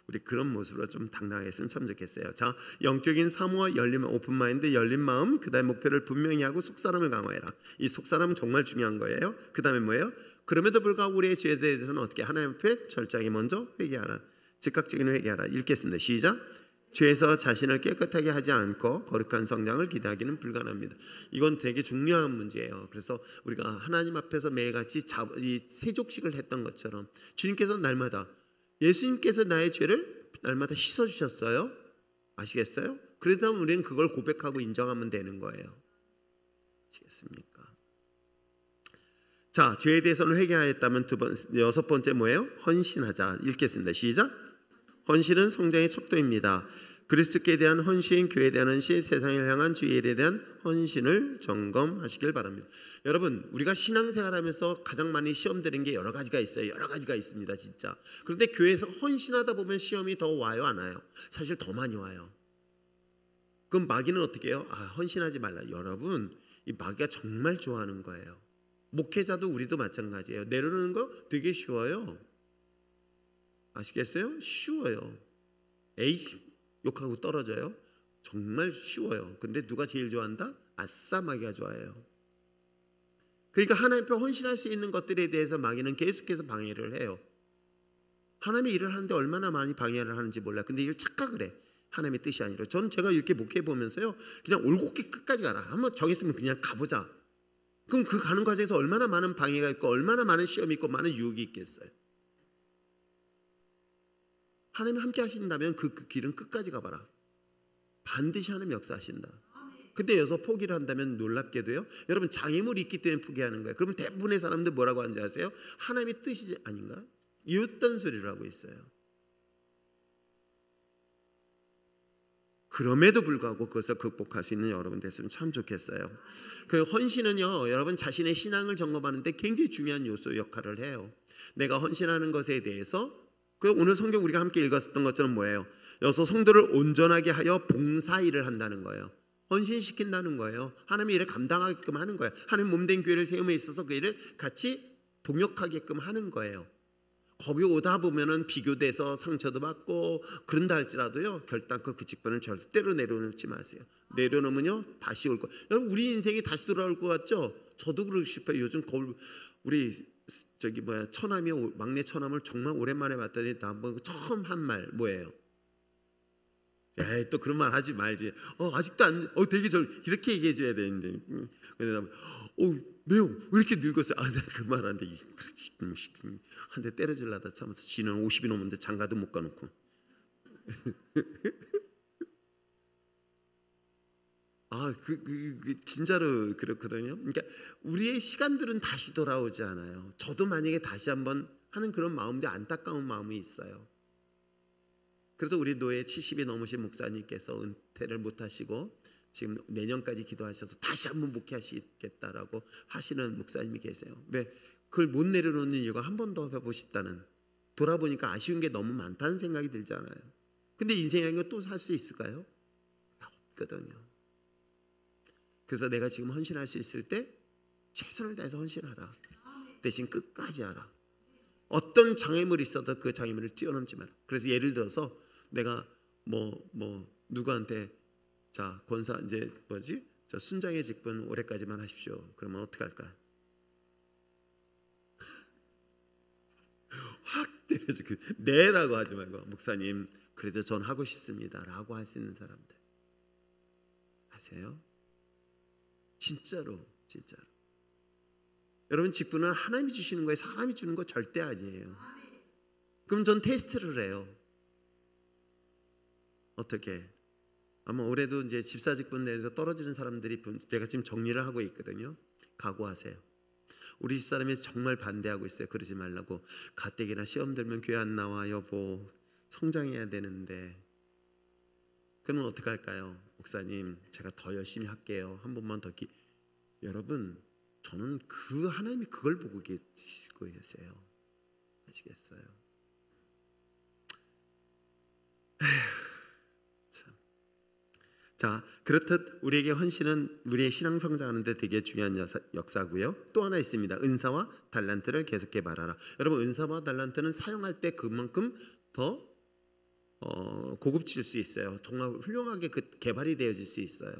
Speaker 1: 우리 그런 모습으로 좀 당당했으면 참 좋겠어요. 자, 영적인 사모와 열린 오픈 마인드, 열린 마음, 그다음에 목표를 분명히 하고 속사람을 강화해라. 이 속사람은 정말 중요한 거예요. 그다음에 뭐예요? 그럼에도 불구하고 우리의 죄에 대해서는 어떻게? 하나님 앞에 철저하게 먼저 회개하라. 즉각적인 회개하라. 읽겠습니다. 시작. 죄에서 자신을 깨끗하게 하지 않고 거룩한 성장을 기대하기는 불가능합니다. 이건 되게 중요한 문제예요. 그래서 우리가 하나님 앞에서 매일같이 이 세족식을 했던 것처럼 주님께서 날마다, 예수님께서 나의 죄를 날마다 씻어주셨어요. 아시겠어요? 그러다 보면 우리는 그걸 고백하고 인정하면 되는 거예요. 아시겠습니까? 자, 죄에 대해서는 회개하였다면 여섯 번째 뭐예요? 헌신하자. 읽겠습니다. 시작. 헌신은 성장의 척도입니다. 그리스도께 대한 헌신, 교회에 대한 헌신, 세상을 향한 주의 일에 대한 헌신을 점검하시길 바랍니다. 여러분, 우리가 신앙생활하면서 가장 많이 시험 드는 게 여러 가지가 있어요. 여러 가지가 있습니다, 진짜. 그런데 교회에서 헌신하다 보면 시험이 더 와요, 안 와요? 사실 더 많이 와요. 그럼 마귀는 어떻게 해요? 헌신하지 말라. 여러분, 이 마귀가 정말 좋아하는 거예요. 목회자도 우리도 마찬가지예요. 내려놓는 거 되게 쉬워요. 아시겠어요? 쉬워요. 에이씨 욕하고 떨어져요. 정말 쉬워요. 근데 누가 제일 좋아한다? 아싸, 마귀가 좋아해요. 그러니까 하나님 앞에 헌신할 수 있는 것들에 대해서 마귀는 계속해서 방해를 해요. 하나님의 일을 하는데 얼마나 많이 방해를 하는지 몰라요. 근데 이걸 착각을 해. 하나님의 뜻이 아니라. 저는 제가 이렇게 목회해 보면서요, 그냥 올곧게 끝까지 가라. 한번 정했으면 그냥 가보자. 그럼 그 가는 과정에서 얼마나 많은 방해가 있고 얼마나 많은 시험이 있고 많은 유혹이 있겠어요. 하나님이 함께 하신다면 그 길은 끝까지 가봐라. 반드시 하나님 역사하신다. 근데 여기서 포기를 한다면 놀랍게도요, 여러분 장애물이 있기 때문에 포기하는 거예요. 그러면 대부분의 사람들 뭐라고 하는지 아세요? 하나님의 뜻이 아닌가? 이웃단 소리를 하고 있어요. 그럼에도 불구하고 그것을 극복할 수 있는 여러분 됐으면 참 좋겠어요. 그 헌신은요, 여러분 자신의 신앙을 점검하는데 굉장히 중요한 요소 역할을 해요. 내가 헌신하는 것에 대해서, 오늘 성경 우리가 함께 읽었던 것처럼 뭐예요? 여기서 성도를 온전하게 하여 봉사일을 한다는 거예요. 헌신시킨다는 거예요. 하나님의 일을 감당하게끔 하는 거예요. 하나님 몸된 교회를 세움에 있어서 그 일을 같이 동역하게끔 하는 거예요. 거기 오다 보면은 비교돼서 상처도 받고 그런다 할지라도요, 결단코 그 직분을 절대로 내려놓지 마세요. 내려놓으면요 다시 올 거예요. 여러분, 우리 인생이 다시 돌아올 것 같죠? 저도 그러고 싶어요. 요즘 우리 처남이, 막내 처남을 정말 오랜만에 봤더니 한번 처음 한 말 뭐예요? 또 그런 말 하지 말지. 아직도 안, 되게 이렇게 얘기해 줘야 되는데. 그래서 매우 왜 이렇게 늙었어요? 내가 그 말한데 한 대 때려주려다 참아서 지는 50이 넘었는데 장가도 못 가놓고. 진짜로 그렇거든요. 그러니까 우리의 시간들은 다시 돌아오지 않아요. 저도 만약에 다시 한번 하는 그런 마음도 안타까운 마음이 있어요. 그래서 우리 노예 70이 넘으신 목사님께서 은퇴를 못 하시고 지금 내년까지 기도하셔서 다시 한번 목회하시겠다라고 하시는 목사님이 계세요. 왜? 그걸 못 내려놓는 이유가 한 번 더 해보고 싶다는, 돌아보니까 아쉬운 게 너무 많다는 생각이 들잖아요. 근데 인생이라는 건 또 살 수 있을까요? 없거든요. 그래서 내가 지금 헌신할 수 있을 때 최선을 다해서 헌신하라. 대신 끝까지 하라. 어떤 장애물이 있어도 그 장애물을 뛰어넘지 마라. 그래서 예를 들어서 내가 누구한테 자 권사 이제 저 순장의 직분 올해까지만 하십시오. 그러면 어떻게 할까요? 확 때려주고 네라고 하지 말고 목사님 그래도 전 하고 싶습니다라고 할 수 있는 사람들 아세요? 진짜로. 여러분 직분은 하나님이 주시는 거예요. 사람이 주는 거 절대 아니에요. 그럼 전 테스트를 해요. 어떻게? 아마 올해도 이제 집사 직분 내에서 떨어지는 사람들이 제가 지금 정리를 하고 있거든요. 각오하세요. 우리 집사람이 정말 반대하고 있어요. 그러지 말라고. 가뜩이나 시험 들면 교회 안 나와 여보. 성장해야 되는데. 그러면 어떻게 할까요? 목사님 제가 더 열심히 할게요. 한 번만 더 여러분 저는 그 하나님이 그걸 보고 계시고 계세요. 아시겠어요? 자, 그렇듯 우리에게 헌신은 우리의 신앙 성장하는 데 되게 중요한 역사고요. 또 하나 있습니다. 은사와 달란트를 계속해 말하라. 여러분 은사와 달란트는 사용할 때 그만큼 더 고급질 수 있어요. 정말 훌륭하게 개발이 되어질 수 있어요.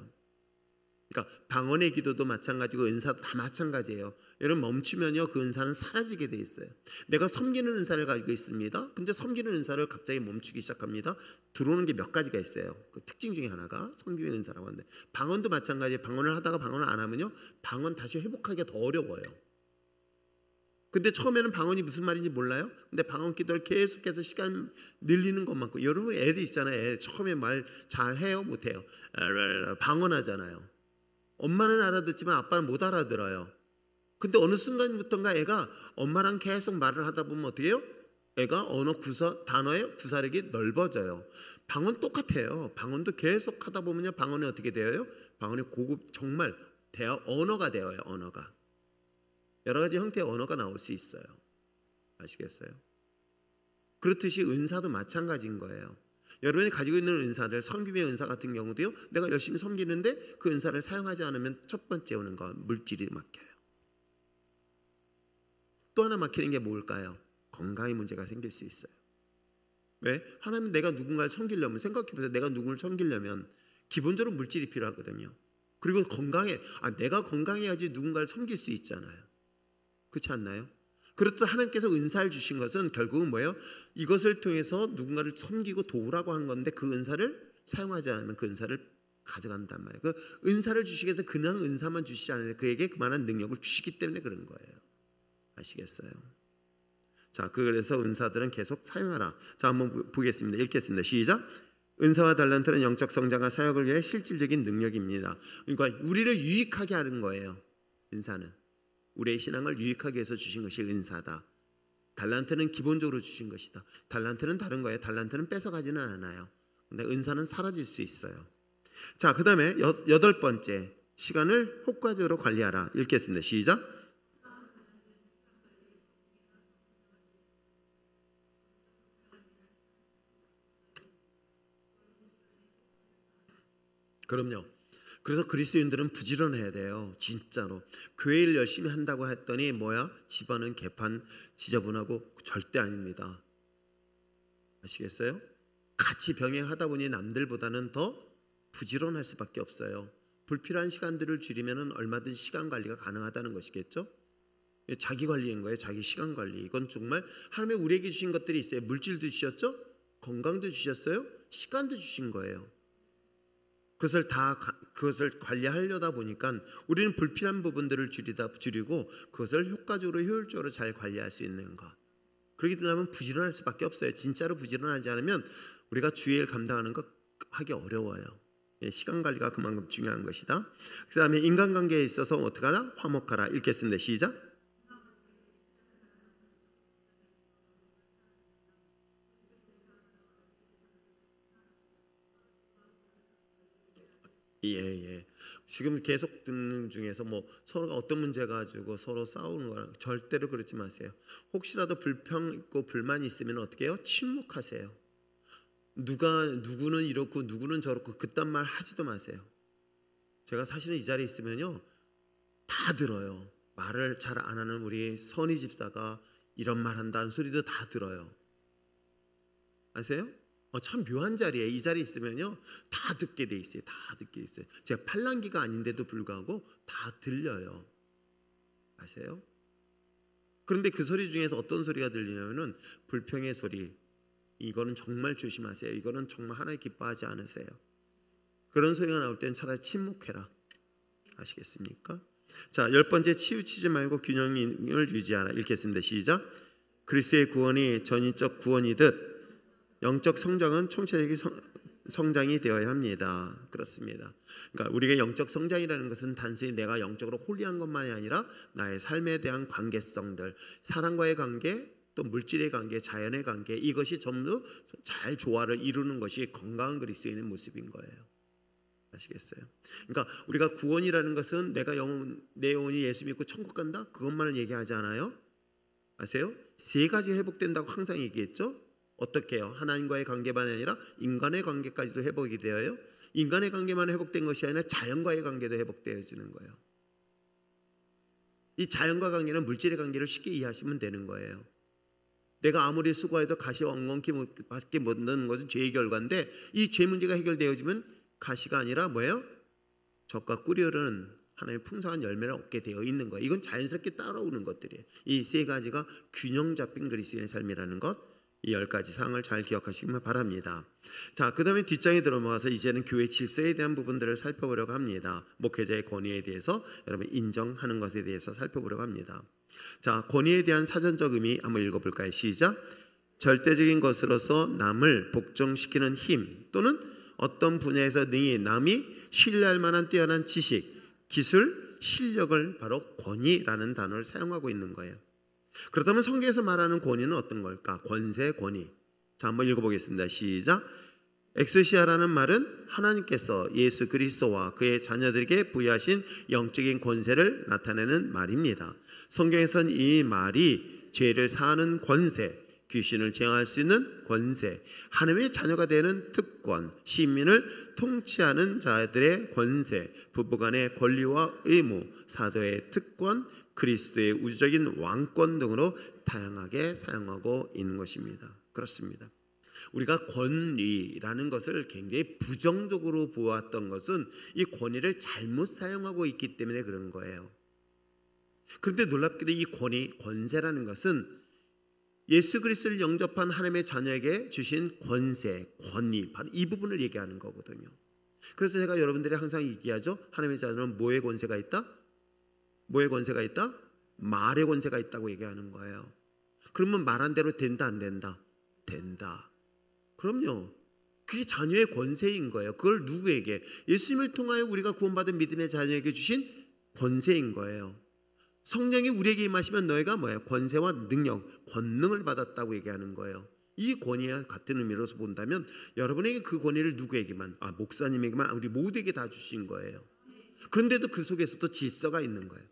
Speaker 1: 그러니까 방언의 기도도 마찬가지고 은사도 다 마찬가지예요. 여러분 멈추면요 그 은사는 사라지게 돼 있어요. 내가 섬기는 은사를 가지고 있습니다. 근데 섬기는 은사를 갑자기 멈추기 시작합니다. 들어오는 게 몇 가지가 있어요. 그 특징 중에 하나가 섬김의 은사라고 하는데 방언도 마찬가지예요. 방언을 하다가 방언을 안 하면요 방언 다시 회복하기가 더 어려워요. 근데 처음에는 방언이 무슨 말인지 몰라요. 근데 방언 기도를 계속해서 시간 늘리는 것만큼 여러분 애들 있잖아요. 애 처음에 말 잘해요 못해요? 방언하잖아요. 엄마는 알아듣지만 아빠는 못 알아들어요. 근데 어느 순간부터인가 애가 엄마랑 계속 말을 하다 보면 어떻게 해요? 애가 단어의 구사력이 넓어져요. 방언 똑같아요. 방언도 계속 하다 보면요 방언이 어떻게 되어요? 방언이 고급 정말 언어가 되어요. 언어가 여러 가지 형태의 언어가 나올 수 있어요. 아시겠어요? 그렇듯이 은사도 마찬가지인 거예요. 여러분이 가지고 있는 은사들, 섬김의 은사 같은 경우도요. 내가 열심히 섬기는데 그 은사를 사용하지 않으면 첫 번째 오는 건 물질이 막혀요. 또 하나 막히는 게 뭘까요? 건강의 문제가 생길 수 있어요. 왜? 하나님 내가 누군가를 섬기려면 생각해보세요. 내가 누구를 섬기려면 기본적으로 물질이 필요하거든요. 그리고 내가 건강해야지 누군가를 섬길 수 있잖아요. 그렇지 않나요? 그렇듯 하나님께서 은사를 주신 것은 결국은 뭐예요? 이것을 통해서 누군가를 섬기고 도우라고 한 건데 그 은사를 사용하지 않으면 그 은사를 가져간단 말이에요. 그 은사를 주시기 위해서 그냥 은사만 주시지 않아요. 그에게 그만한 능력을 주시기 때문에 그런 거예요. 아시겠어요? 자, 그래서 은사들은 계속 사용하라. 자, 한번 보겠습니다. 읽겠습니다. 시작. 은사와 달란트는 영적 성장과 사역을 위해 실질적인 능력입니다. 그러니까 우리를 유익하게 하는 거예요. 은사는 우리의 신앙을 유익하게 해서 주신 것이 은사다. 달란트는 기본적으로 주신 것이다. 달란트는 다른 거예요. 달란트는 뺏어가지는 않아요. 근데 은사는 사라질 수 있어요. 자, 그 다음에 여덟 번째, 시간을 효과적으로 관리하라. 읽겠습니다. 시작. 그럼요. 그래서 그리스도인들은 부지런해야 돼요. 진짜로. 교회를 열심히 한다고 했더니 집안은 개판 지저분하고 절대 아닙니다. 아시겠어요? 같이 병행하다 보니 남들보다는 더 부지런할 수밖에 없어요. 불필요한 시간들을 줄이면 얼마든지 시간 관리가 가능하다는 것이겠죠? 자기 관리인 거예요. 자기 시간 관리. 이건 정말 하나님이 우리에게 주신 것들이 있어요. 물질도 주셨죠? 건강도 주셨어요? 시간도 주신 거예요. 그것을 관리하려다 보니까 우리는 불필요한 부분들을 줄이고 그것을 효과적으로 효율적으로 잘 관리할 수 있는 것. 그렇게 되려면 부지런할 수밖에 없어요. 진짜로 부지런하지 않으면 우리가 주일 감당하는 것 하기 어려워요. 시간 관리가 그만큼 중요한 것이다. 그 다음에 인간관계에 있어서 어떻게 하나? 화목하라. 읽겠습니다. 시작. 예. 지금 계속 듣는 중에서 서로가 어떤 문제 가지고 서로 싸우는 거랑 절대로 그러지 마세요. 혹시라도 불평 있고 불만이 있으면 어떻게 해요? 침묵하세요. 누구는 이렇고 누구는 저렇고 그딴 말 하지도 마세요. 제가 사실은 이 자리에 있으면요 다 들어요. 말을 잘 안 하는 우리 선희 집사가 이런 말 한다는 소리도 다 들어요. 아세요? 참 묘한 자리에 이 자리에 있으면요 다 듣게 돼 있어요. 다 듣게 있어요. 제가 팔랑귀가 아닌데도 불구하고 다 들려요. 아세요? 그런데 그 소리 중에서 어떤 소리가 들리냐면은 불평의 소리. 이거는 정말 조심하세요. 이거는 정말 하나님 기뻐하지 않으세요. 그런 소리가 나올 땐 차라리 침묵해라. 아시겠습니까? 자, 10번째, 치우치지 말고 균형을 유지하라. 읽겠습니다. 시작. 그리스도의 구원이 전인적 구원이듯 영적 성장은 총체적인 성장이 되어야 합니다. 그렇습니다. 그러니까 우리가 영적 성장이라는 것은 단순히 내가 영적으로 홀리한 것만이 아니라 나의 삶에 대한 관계성들, 사람과의 관계, 또 물질의 관계, 자연의 관계, 이것이 전부 잘 조화를 이루는 것이 건강한 그리스도인의 모습인 거예요. 아시겠어요? 그러니까 우리가 구원이라는 것은 내 영혼이 예수 믿고 천국 간다? 그것만을 얘기하지 않아요. 아세요? 세 가지 회복된다고 항상 얘기했죠. 어떻게 해요? 하나님과의 관계만이 아니라 인간의 관계까지도 회복이 되어요. 인간의 관계만 회복된 것이 아니라 자연과의 관계도 회복되어지는 거예요. 이 자연과 관계는 물질의 관계를 쉽게 이해하시면 되는 거예요. 내가 아무리 수고해도 가시와 엉겅퀴 밖에 못 넣는 것은 죄의 결과인데 이 죄 문제가 해결되어지면 가시가 아니라 뭐예요? 젖과 꿀이 흐르는 하나님의 풍성한 열매를 얻게 되어 있는 거예요. 이건 자연스럽게 따라오는 것들이에요. 이 세 가지가 균형 잡힌 그리스도인의 삶이라는 것, 이 10가지 사항을 잘 기억하시기만 바랍니다. 자, 그 다음에 뒷장에 들어가서 이제는 교회 질서에 대한 부분들을 살펴보려고 합니다. 목회자의 권위에 대해서 여러분 인정하는 것에 대해서 살펴보려고 합니다. 자, 권위에 대한 사전적 의미 한번 읽어볼까요? 시작. 절대적인 것으로서 남을 복종시키는 힘 또는 어떤 분야에서 능히 남이 신뢰할 만한 뛰어난 지식, 기술, 실력을 바로 권위라는 단어를 사용하고 있는 거예요. 그렇다면 성경에서 말하는 권위는 어떤 걸까? 권세, 권위. 자, 한번 읽어보겠습니다. 시작. 엑스시아라는 말은 하나님께서 예수 그리스도와 그의 자녀들에게 부여하신 영적인 권세를 나타내는 말입니다. 성경에서는 이 말이 죄를 사하는 권세, 귀신을 제어할 수 있는 권세, 하나님의 자녀가 되는 특권, 시민을 통치하는 자들의 권세, 부부간의 권리와 의무, 사도의 특권, 그리스도의 우주적인 왕권 등으로 다양하게 사용하고 있는 것입니다. 그렇습니다. 우리가 권위라는 것을 굉장히 부정적으로 보았던 것은 이 권위를 잘못 사용하고 있기 때문에 그런 거예요. 그런데 놀랍게도 이 권위, 권세라는 것은 예수 그리스도를 영접한 하나님의 자녀에게 주신 권세, 권위, 바로 이 부분을 얘기하는 거거든요. 그래서 제가 여러분들이 항상 얘기하죠. 하나님의 자녀는 뭐의 권세가 있다? 뭐의 권세가 있다? 말의 권세가 있다고 얘기하는 거예요. 그러면 말한 대로 된다 안 된다? 된다. 그럼요. 그게 자녀의 권세인 거예요. 그걸 누구에게? 예수님을 통하여 우리가 구원받은 믿음의 자녀에게 주신 권세인 거예요. 성령이 우리에게 임하시면 너희가 뭐예요? 권세와 능력, 권능을 받았다고 얘기하는 거예요. 이 권위와 같은 의미로서 본다면 여러분에게 그 권위를 누구에게만? 목사님에게만, 우리 모두에게 다 주신 거예요. 그런데도 그 속에서도 질서가 있는 거예요.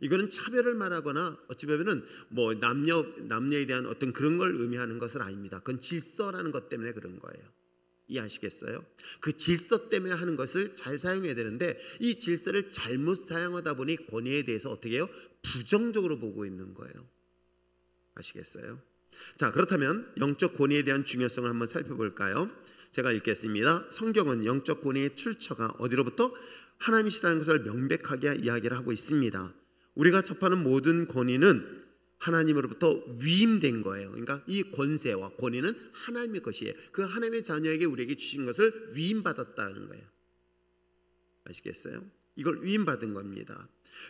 Speaker 1: 이거는 차별을 말하거나 어찌 보면은 뭐 남녀에 대한 어떤 그런 걸 의미하는 것은 아닙니다. 그건 질서라는 것 때문에 그런 거예요. 이해하시겠어요? 그 질서 때문에 하는 것을 잘 사용해야 되는데 이 질서를 잘못 사용하다 보니 권위에 대해서 어떻게 해요? 부정적으로 보고 있는 거예요. 아시겠어요? 자, 그렇다면 영적 권위에 대한 중요성을 한번 살펴볼까요? 제가 읽겠습니다. 성경은 영적 권위의 출처가 어디로부터? 하나님이시라는 것을 명백하게 이야기를 하고 있습니다. 우리가 접하는 모든 권위는 하나님으로부터 위임된 거예요. 그러니까 이 권세와 권위는 하나님의 것이에요. 그 하나님의 자녀에게 우리에게 주신 것을 위임받았다는 거예요. 아시겠어요? 이걸 위임받은 겁니다.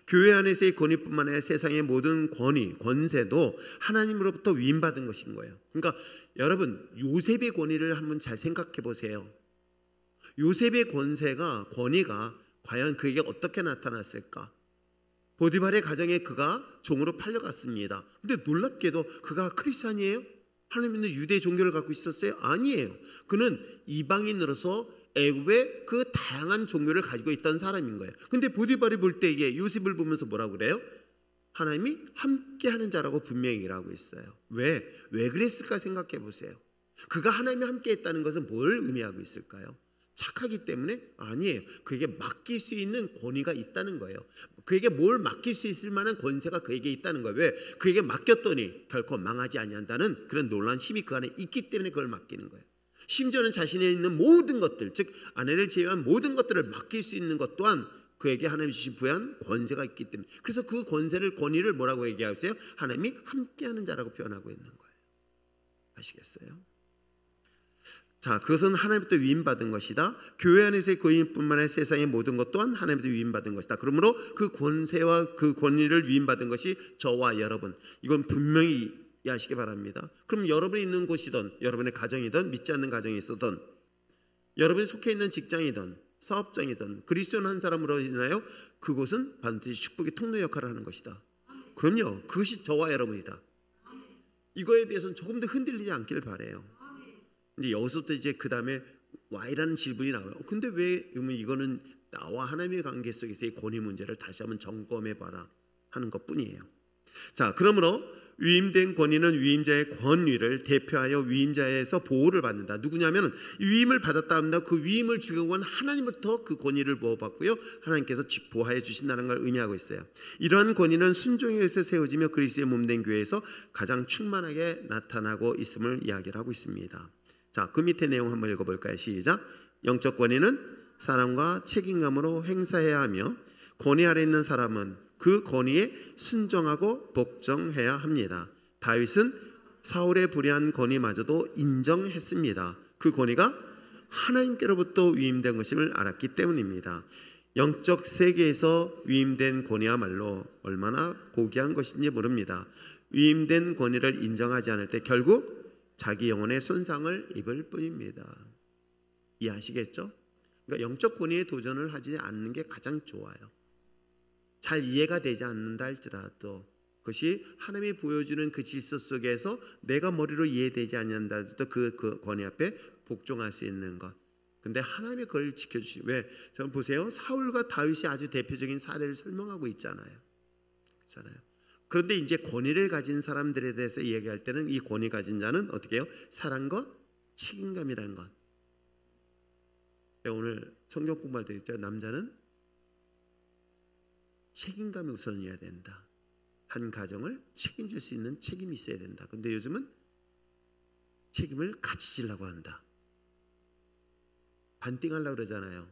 Speaker 1: 교회 안에서의 권위뿐만 아니라 세상의 모든 권위, 권세도 하나님으로부터 위임받은 것인 거예요. 그러니까 여러분 요셉의 권위를 한번 잘 생각해 보세요. 요셉의 권위가 과연 그에게 어떻게 나타났을까? 보디발의 가정에 그가 종으로 팔려갔습니다. 근데 놀랍게도 그가 크리스찬이에요? 하나님 믿는 유대 종교를 갖고 있었어요? 아니에요. 그는 이방인으로서 애굽의 그 다양한 종교를 가지고 있던 사람인 거예요. 근데 보디발이 볼 때 이게 요셉을 보면서 뭐라고 그래요? 하나님이 함께하는 자라고 분명히 얘기하고 있어요. 왜 그랬을까 생각해 보세요. 그가 하나님이 함께했다는 것은 뭘 의미하고 있을까요? 착하기 때문에? 아니에요. 그에게 맡길 수 있는 권위가 있다는 거예요. 그에게 뭘 맡길 수 있을 만한 권세가 그에게 있다는 거예요. 왜? 그에게 맡겼더니 결코 망하지 아니한다는 그런 놀라운 힘이 그 안에 있기 때문에 그걸 맡기는 거예요. 심지어는 자신에 있는 모든 것들, 즉 아내를 제외한 모든 것들을 맡길 수 있는 것 또한 그에게 하나님이 주신 부여한 권세가 있기 때문에, 그래서 그 권위를 뭐라고 얘기하세요? 하나님이 함께하는 자라고 표현하고 있는 거예요. 아시겠어요? 자, 그것은 하나님부터 위임받은 것이다. 교회 안에서의 권위뿐만 아니라 세상의 모든 것 또한 하나님부터 위임받은 것이다. 그러므로 그 권세와 그 권위를 위임받은 것이 저와 여러분, 이건 분명히 이해하시기 바랍니다. 그럼 여러분이 있는 곳이든 여러분의 가정이든 믿지 않는 가정이 있어든 여러분이 속해 있는 직장이든 사업장이든 그리스도인 한 사람으로 인하여 그곳은 반드시 축복의 통로 역할을 하는 것이다. 그럼요, 그것이 저와 여러분이다. 이거에 대해서는 조금 더 흔들리지 않기를 바라요. 이제 여기서부터 이제 그 다음에 Y라는 질문이 나와요. 근데 왜 이거는 나와 하나님의 관계 속에서의 권위 문제를 다시 한번 점검해봐라 하는 것뿐이에요. 자, 그러므로 위임된 권위는 위임자의 권위를 대표하여 위임자에서 보호를 받는다. 누구냐면 위임을 받았다 합니다. 그 위임을 주는 건 하나님부터 그 권위를 보호받고요, 하나님께서 보호해 주신다는 걸 의미하고 있어요. 이러한 권위는 순종에 의해서 세워지며 그리스도의 몸된 교회에서 가장 충만하게 나타나고 있음을 이야기를 하고 있습니다. 자, 그 밑에 내용 한번 읽어볼까요? 시작. 영적 권위는 사랑과 책임감으로 행사해야 하며 권위 아래 있는 사람은 그 권위에 순종하고 복종해야 합니다. 다윗은 사울의 불의한 권위마저도 인정했습니다. 그 권위가 하나님께로부터 위임된 것임을 알았기 때문입니다. 영적 세계에서 위임된 권위야말로 얼마나 고귀한 것인지 모릅니다. 위임된 권위를 인정하지 않을 때 결국 자기 영혼의 손상을 입을 뿐입니다. 이해하시겠죠? 그러니까 영적 권위에 도전을 하지 않는 게 가장 좋아요. 잘 이해가 되지 않는다 할지라도 그것이 하나님이 보여주는 그 질서 속에서 내가 머리로 이해되지 않는다 할지라도 그 권위 앞에 복종할 수 있는 것. 근데 하나님이 그걸 지켜주시. 왜? 저는 보세요. 사울과 다윗이 아주 대표적인 사례를 설명하고 있잖아요. 그런데 이제 권위를 가진 사람들에 대해서 얘기할 때는 이 권위 가진 자는 어떻게 해요? 사랑과 책임감이라는 것. 오늘 성경 공부할 때 있죠. 남자는 책임감이 우선이어야 된다. 한 가정을 책임질 수 있는 책임이 있어야 된다. 근데 요즘은 책임을 같이 지려고 한다. 반띵하려고 그러잖아요.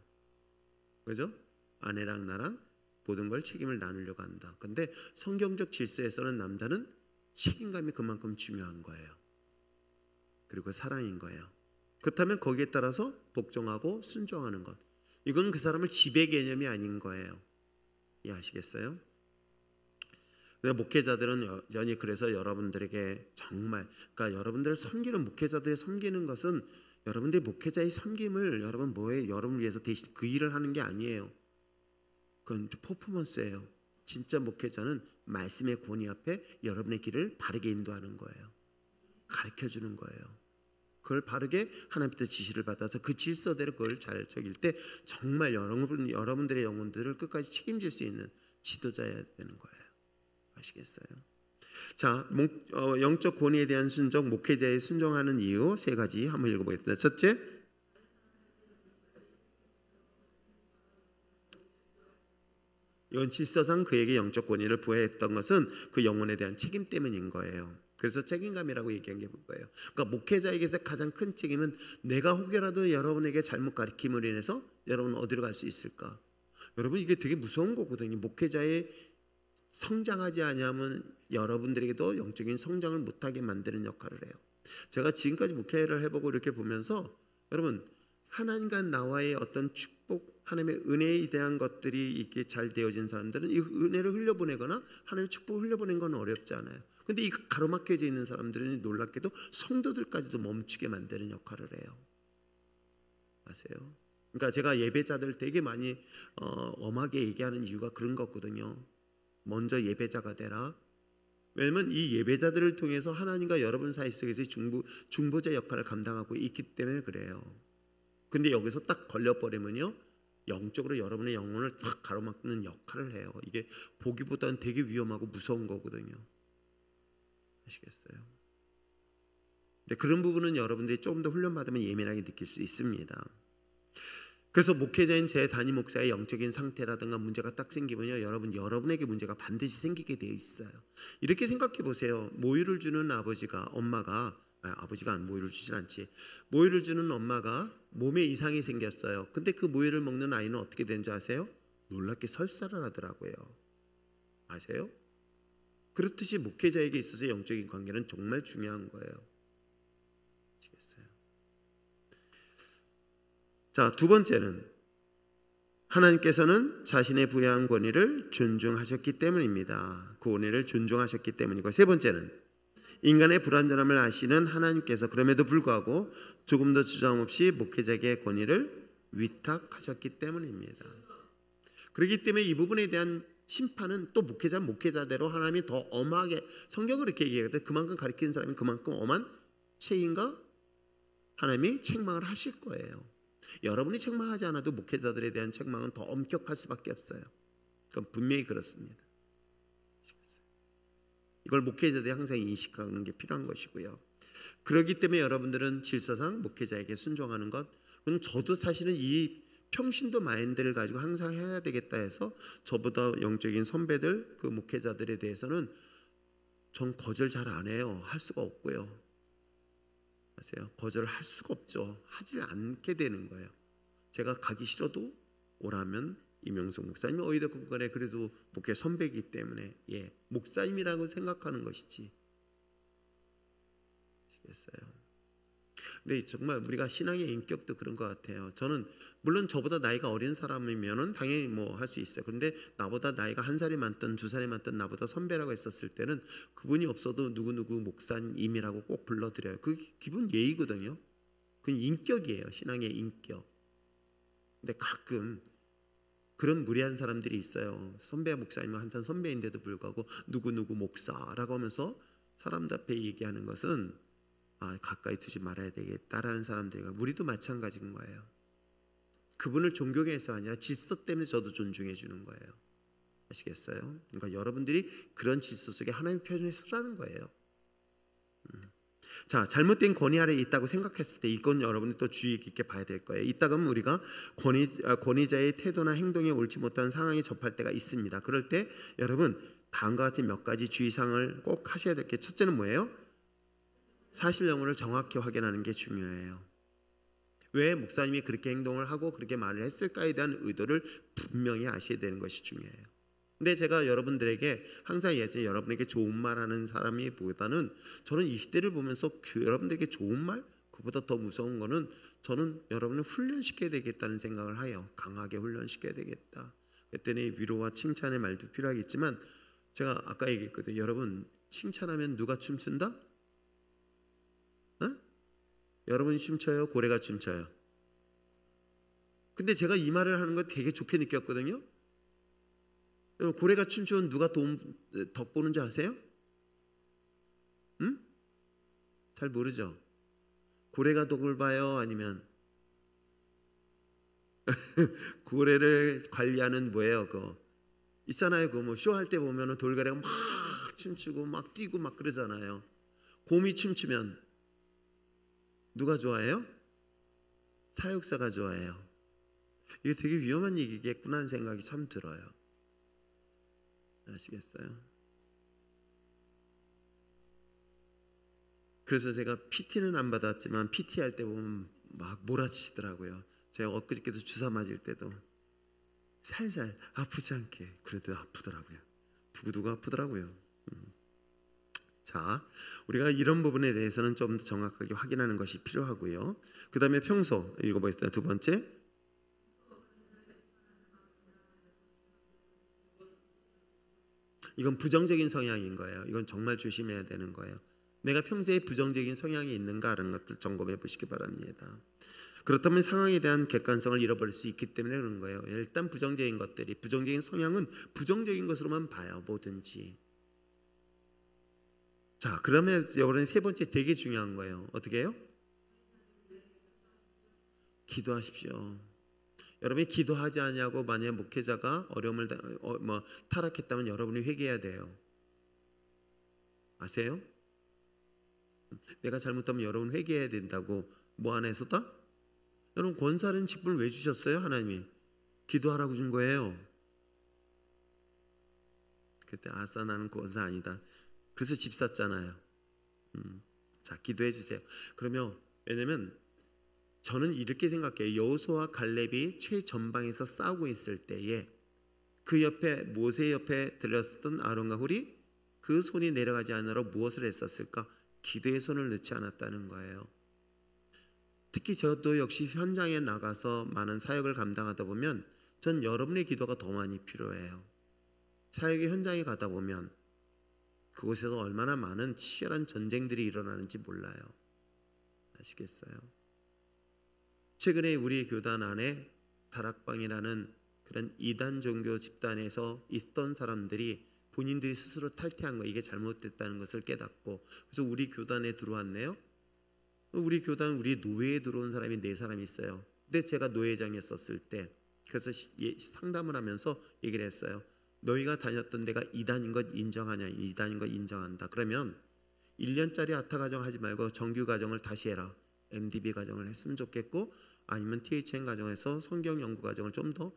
Speaker 1: 그죠? 아내랑 나랑 모든 걸 책임을 나누려고 한다. 근데 성경적 질서에서는 남자는 책임감이 그만큼 중요한 거예요. 그리고 사랑인 거예요. 그렇다면 거기에 따라서 복종하고 순종하는 것. 이건 그 사람을 지배 개념이 아닌 거예요. 이해하시겠어요? 목회자들은 여전히 그래서 여러분들에게 정말, 그러니까 여러분들을 섬기는 목회자들이 섬기는 것은 여러분들의 목회자의 섬김을 여러분 뭐에 여러분을 위해서 대신 그 일을 하는 게 아니에요. 그건 퍼포먼스예요. 진짜 목회자는 말씀의 권위 앞에 여러분의 길을 바르게 인도하는 거예요. 가르쳐주는 거예요. 그걸 바르게 하나님부터 지시를 받아서 그 질서대로 그걸 잘 적일 때 정말 여러분들의 영혼들을 끝까지 책임질 수 있는 지도자여야 되는 거예요. 아시겠어요? 자, 영적 권위에 대한 순종, 목회자의 순종하는 이유 세 가지 한번 읽어보겠습니다. 첫째, 이건 질서상 그에게 영적 권위를 부여했던 것은 그 영혼에 대한 책임 때문인 거예요. 그래서 책임감이라고 얘기한 게 뭐예요? 그러니까 목회자에게서 가장 큰 책임은 내가 혹여라도 여러분에게 잘못 가르침으로 인해서 여러분 어디로 갈 수 있을까? 여러분 이게 되게 무서운 거거든요. 목회자의 성장하지 않으면 여러분들에게도 영적인 성장을 못하게 만드는 역할을 해요. 제가 지금까지 목회를 해보고 이렇게 보면서 여러분 하나님과 나와의 어떤 축복, 하나님의 은혜에 대한 것들이 이렇게 잘 되어진 사람들은 이 은혜를 흘려보내거나 하나님의 축복을 흘려보내는 건 어렵지 않아요. 근데 이 가로막혀져 있는 사람들은 놀랍게도 성도들까지도 멈추게 만드는 역할을 해요. 아세요? 그러니까 제가 예배자들 되게 많이 엄하게 얘기하는 이유가 그런 거거든요. 먼저 예배자가 되라. 왜냐면 이 예배자들을 통해서 하나님과 여러분 사이 속에서의 중보자 역할을 감당하고 있기 때문에 그래요. 근데 여기서 딱 걸려버리면요, 영적으로 여러분의 영혼을 딱 가로막는 역할을 해요. 이게 보기보다는 되게 위험하고 무서운 거거든요. 아시겠어요? 근데 그런 부분은 여러분들이 조금 더 훈련받으면 예민하게 느낄 수 있습니다. 그래서 목회자인 제 담임 목사의 영적인 상태라든가 문제가 딱 생기면요, 여러분에게 문제가 반드시 생기게 되어 있어요. 이렇게 생각해 보세요. 모유를 주는 아버지가 모유를 주진 않지. 모유를 주는 엄마가 몸에 이상이 생겼어요. 근데 그 모유를 먹는 아이는 어떻게 되는지 아세요? 놀랍게 설사를 하더라고요. 아세요? 그렇듯이 목회자에게 있어서 영적인 관계는 정말 중요한 거예요. 아시겠어요? 자, 두 번째는 하나님께서는 자신의 부여한 권위를 존중하셨기 때문입니다. 그 권위를 존중하셨기 때문이고, 세 번째는 인간의 불완전함을 아시는 하나님께서 그럼에도 불구하고 조금 더 주저함없이 목회자에게 권위를 위탁하셨기 때문입니다. 그렇기 때문에 이 부분에 대한 심판은 또 목회자는 목회자대로 하나님이 더 엄하게, 성경을 이렇게 얘기하는데 그만큼 가리키는 사람이 그만큼 엄한 책임과 하나님이 책망을 하실 거예요. 여러분이 책망하지 않아도 목회자들에 대한 책망은 더 엄격할 수밖에 없어요. 그건 분명히 그렇습니다. 이걸 목회자들이 항상 인식하는 게 필요한 것이고요. 그렇기 때문에 여러분들은 질서상 목회자에게 순종하는 것, 그건 저도 사실은 이 평신도 마인드를 가지고 항상 해야 되겠다 해서 저보다 영적인 선배들, 그 목회자들에 대해서는 전 거절 잘 안 해요. 할 수가 없고요. 아세요? 거절을 할 수가 없죠. 하질 않게 되는 거예요. 제가 가기 싫어도 오라면 이명숙 목사님이 어디든 간에 그래도 목회 선배이기 때문에 목사님이라고 생각하는 것이지. 아시겠어요? 근데 정말 우리가 신앙의 인격도 그런 것 같아요. 저는 물론 저보다 나이가 어린 사람이면은 당연히 뭐 할 수 있어요. 그런데 나보다 나이가 한 살이 많든 두 살이 많든 나보다 선배라고 했었을 때는 그분이 없어도 누구누구 목사님이라고 꼭 불러드려요. 그게 기본 예의거든요. 그건 인격이에요. 신앙의 인격. 근데 가끔 그런 무례한 사람들이 있어요. 선배 목사님은 한참 선배인데도 불구하고 누구누구 목사라고 하면서 사람들 앞에 얘기하는 것은 가까이 두지 말아야 되겠다라는 사람들이고, 우리도 마찬가지인 거예요. 그분을 존경해서 아니라 질서 때문에 저도 존중해 주는 거예요. 아시겠어요? 그러니까 여러분들이 그런 질서 속에 하나님 편에 서라는 거예요. 자, 잘못된 권위 아래에 있다고 생각했을 때 이건 여러분이 또 주의 깊게 봐야 될 거예요. 이따가 우리가 권위자의 태도나 행동이 옳지 못한 상황에 접할 때가 있습니다. 그럴 때 여러분 다음과 같은 몇 가지 주의사항을 꼭 하셔야 될 게, 첫째는 뭐예요? 사실 영혼을 정확히 확인하는 게 중요해요. 왜 목사님이 그렇게 행동을 하고 그렇게 말을 했을까에 대한 의도를 분명히 아셔야 되는 것이 중요해요. 근데 제가 여러분들에게 항상 얘기했잖아요. 여러분에게 좋은 말하는 사람이 보다는 저는 이 시대를 보면서 여러분들에게 좋은 말, 그보다 더 무서운 거는 저는 여러분을 훈련시켜야 되겠다는 생각을 해요. 강하게 훈련시켜야 되겠다. 그랬더니 위로와 칭찬의 말도 필요하겠지만, 제가 아까 얘기했거든요. 여러분 칭찬하면 누가 춤춘다? 여러분이 춤춰요? 고래가 춤춰요? 근데 제가 이 말을 하는 거 되게 좋게 느꼈거든요. 고래가 춤추면 누가 덕 보는지 아세요? 잘 모르죠. 고래가 덕을 봐요? 아니면 고래를 관리하는 뭐예요? 그거 있잖아요. 그 뭐 쇼할 때 보면은 돌고래가 막 춤추고 막 뛰고 막 그러잖아요. 곰이 춤추면 누가 좋아해요? 사육사가 좋아해요. 이게 되게 위험한 얘기겠구나 하는 생각이 참 들어요. 아시겠어요? 그래서 제가 PT는 안 받았지만 PT 할 때 보면 막 몰아치시더라고요. 제가 엊그저께도 주사 맞을 때도 살살 아프지 않게, 그래도 아프더라고요. 두고두고 아프더라고요. 자, 우리가 이런 부분에 대해서는 좀 더 정확하게 확인하는 것이 필요하고요. 그 다음에 평소 읽어보겠습니다. 두 번째, 이건 부정적인 성향인 거예요. 이건 정말 조심해야 되는 거예요. 내가 평소에 부정적인 성향이 있는가라는 것들 점검해 보시기 바랍니다. 그렇다면 상황에 대한 객관성을 잃어버릴 수 있기 때문에 그런 거예요. 일단 부정적인 것들이, 부정적인 성향은 부정적인 것으로만 봐요. 뭐든지. 자, 그러면 여러분 세 번째 되게 중요한 거예요. 어떻게 해요? 기도하십시오. 여러분이 기도하지 않냐고 만약 목회자가 어려움을 타락했다면 여러분이 회개해야 돼요. 아세요? 내가 잘못하면 여러분 회개해야 된다고. 뭐 안에서다? 여러분 권사라는 직분을 왜 주셨어요? 하나님이 기도하라고 준 거예요. 그때 아싸 나는 권사 아니다. 그래서 집 샀잖아요. 자, 기도해 주세요. 그러면 왜냐면 저는 이렇게 생각해요. 여호수아와 갈렙이 최전방에서 싸우고 있을 때에 그 옆에 모세 옆에 들렸었던 아론과 훌이 그 손이 내려가지 않으러 무엇을 했었을까? 기도의 손을 넣지 않았다는 거예요. 특히 저도 역시 현장에 나가서 많은 사역을 감당하다 보면 전 여러분의 기도가 더 많이 필요해요. 사역의 현장에 가다 보면 그곳에서 얼마나 많은 치열한 전쟁들이 일어나는지 몰라요. 아시겠어요? 최근에 우리 교단 안에 다락방이라는 그런 이단 종교 집단에서 있던 사람들이 본인들이 스스로 탈퇴한 거, 이게 잘못됐다는 것을 깨닫고 그래서 우리 교단에 들어왔네요. 우리 교단, 우리 노회에 들어온 사람이 4사람이 있어요. 근데 제가 노회장이었을 때 그래서 상담을 하면서 얘기를 했어요. 너희가 다녔던 데가 이단인 것 인정하냐? 이단인 것 인정한다. 그러면 1년짜리 아타 과정 하지 말고 정규 과정을 다시 해라. MDB 과정을 했으면 좋겠고, 아니면 THN 과정에서 성경 연구 과정을 좀 더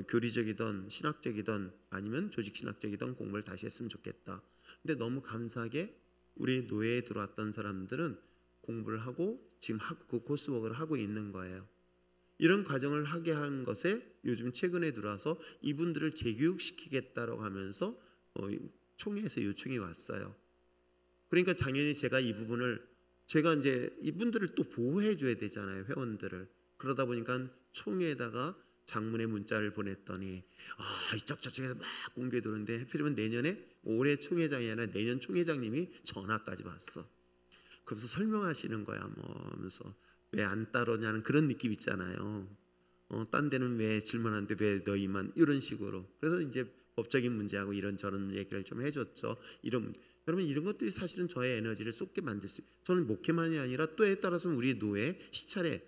Speaker 1: 교리적이든 신학적이든 아니면 조직 신학적이든 공부를 다시 했으면 좋겠다. 근데 너무 감사하게 우리 노예에 들어왔던 사람들은 공부를 하고 지금 그 코스워크를 하고 있는 거예요. 이런 과정을 하게 한 것에 요즘 최근에 들어와서 이분들을 재교육시키겠다라고 하면서 총회에서 요청이 왔어요. 그러니까 당연히 제가 이 부분을 제가 이제 이분들을 또 보호해 줘야 되잖아요, 회원들을. 그러다 보니까 총회에다가 장문의 문자를 보냈더니 이쪽 저쪽에서 막 공개 들었는데 하필이면 내년에 올해 총회장이 아니라 내년 총회장님이 전화까지 왔어. 그래서 설명하시는 거야, 하면서 왜 안 따르냐는 그런 느낌 있잖아요. 딴 데는 왜 질문하는데 왜 너희만, 이런 식으로. 그래서 이제 법적인 문제하고 이런저런 얘기를 좀 해줬죠. 여러분 이런 것들이 사실은 저의 에너지를 쏟게 만들 수 있어요. 저는 목회만이 아니라 때에 따라서는 우리 노예 시찰에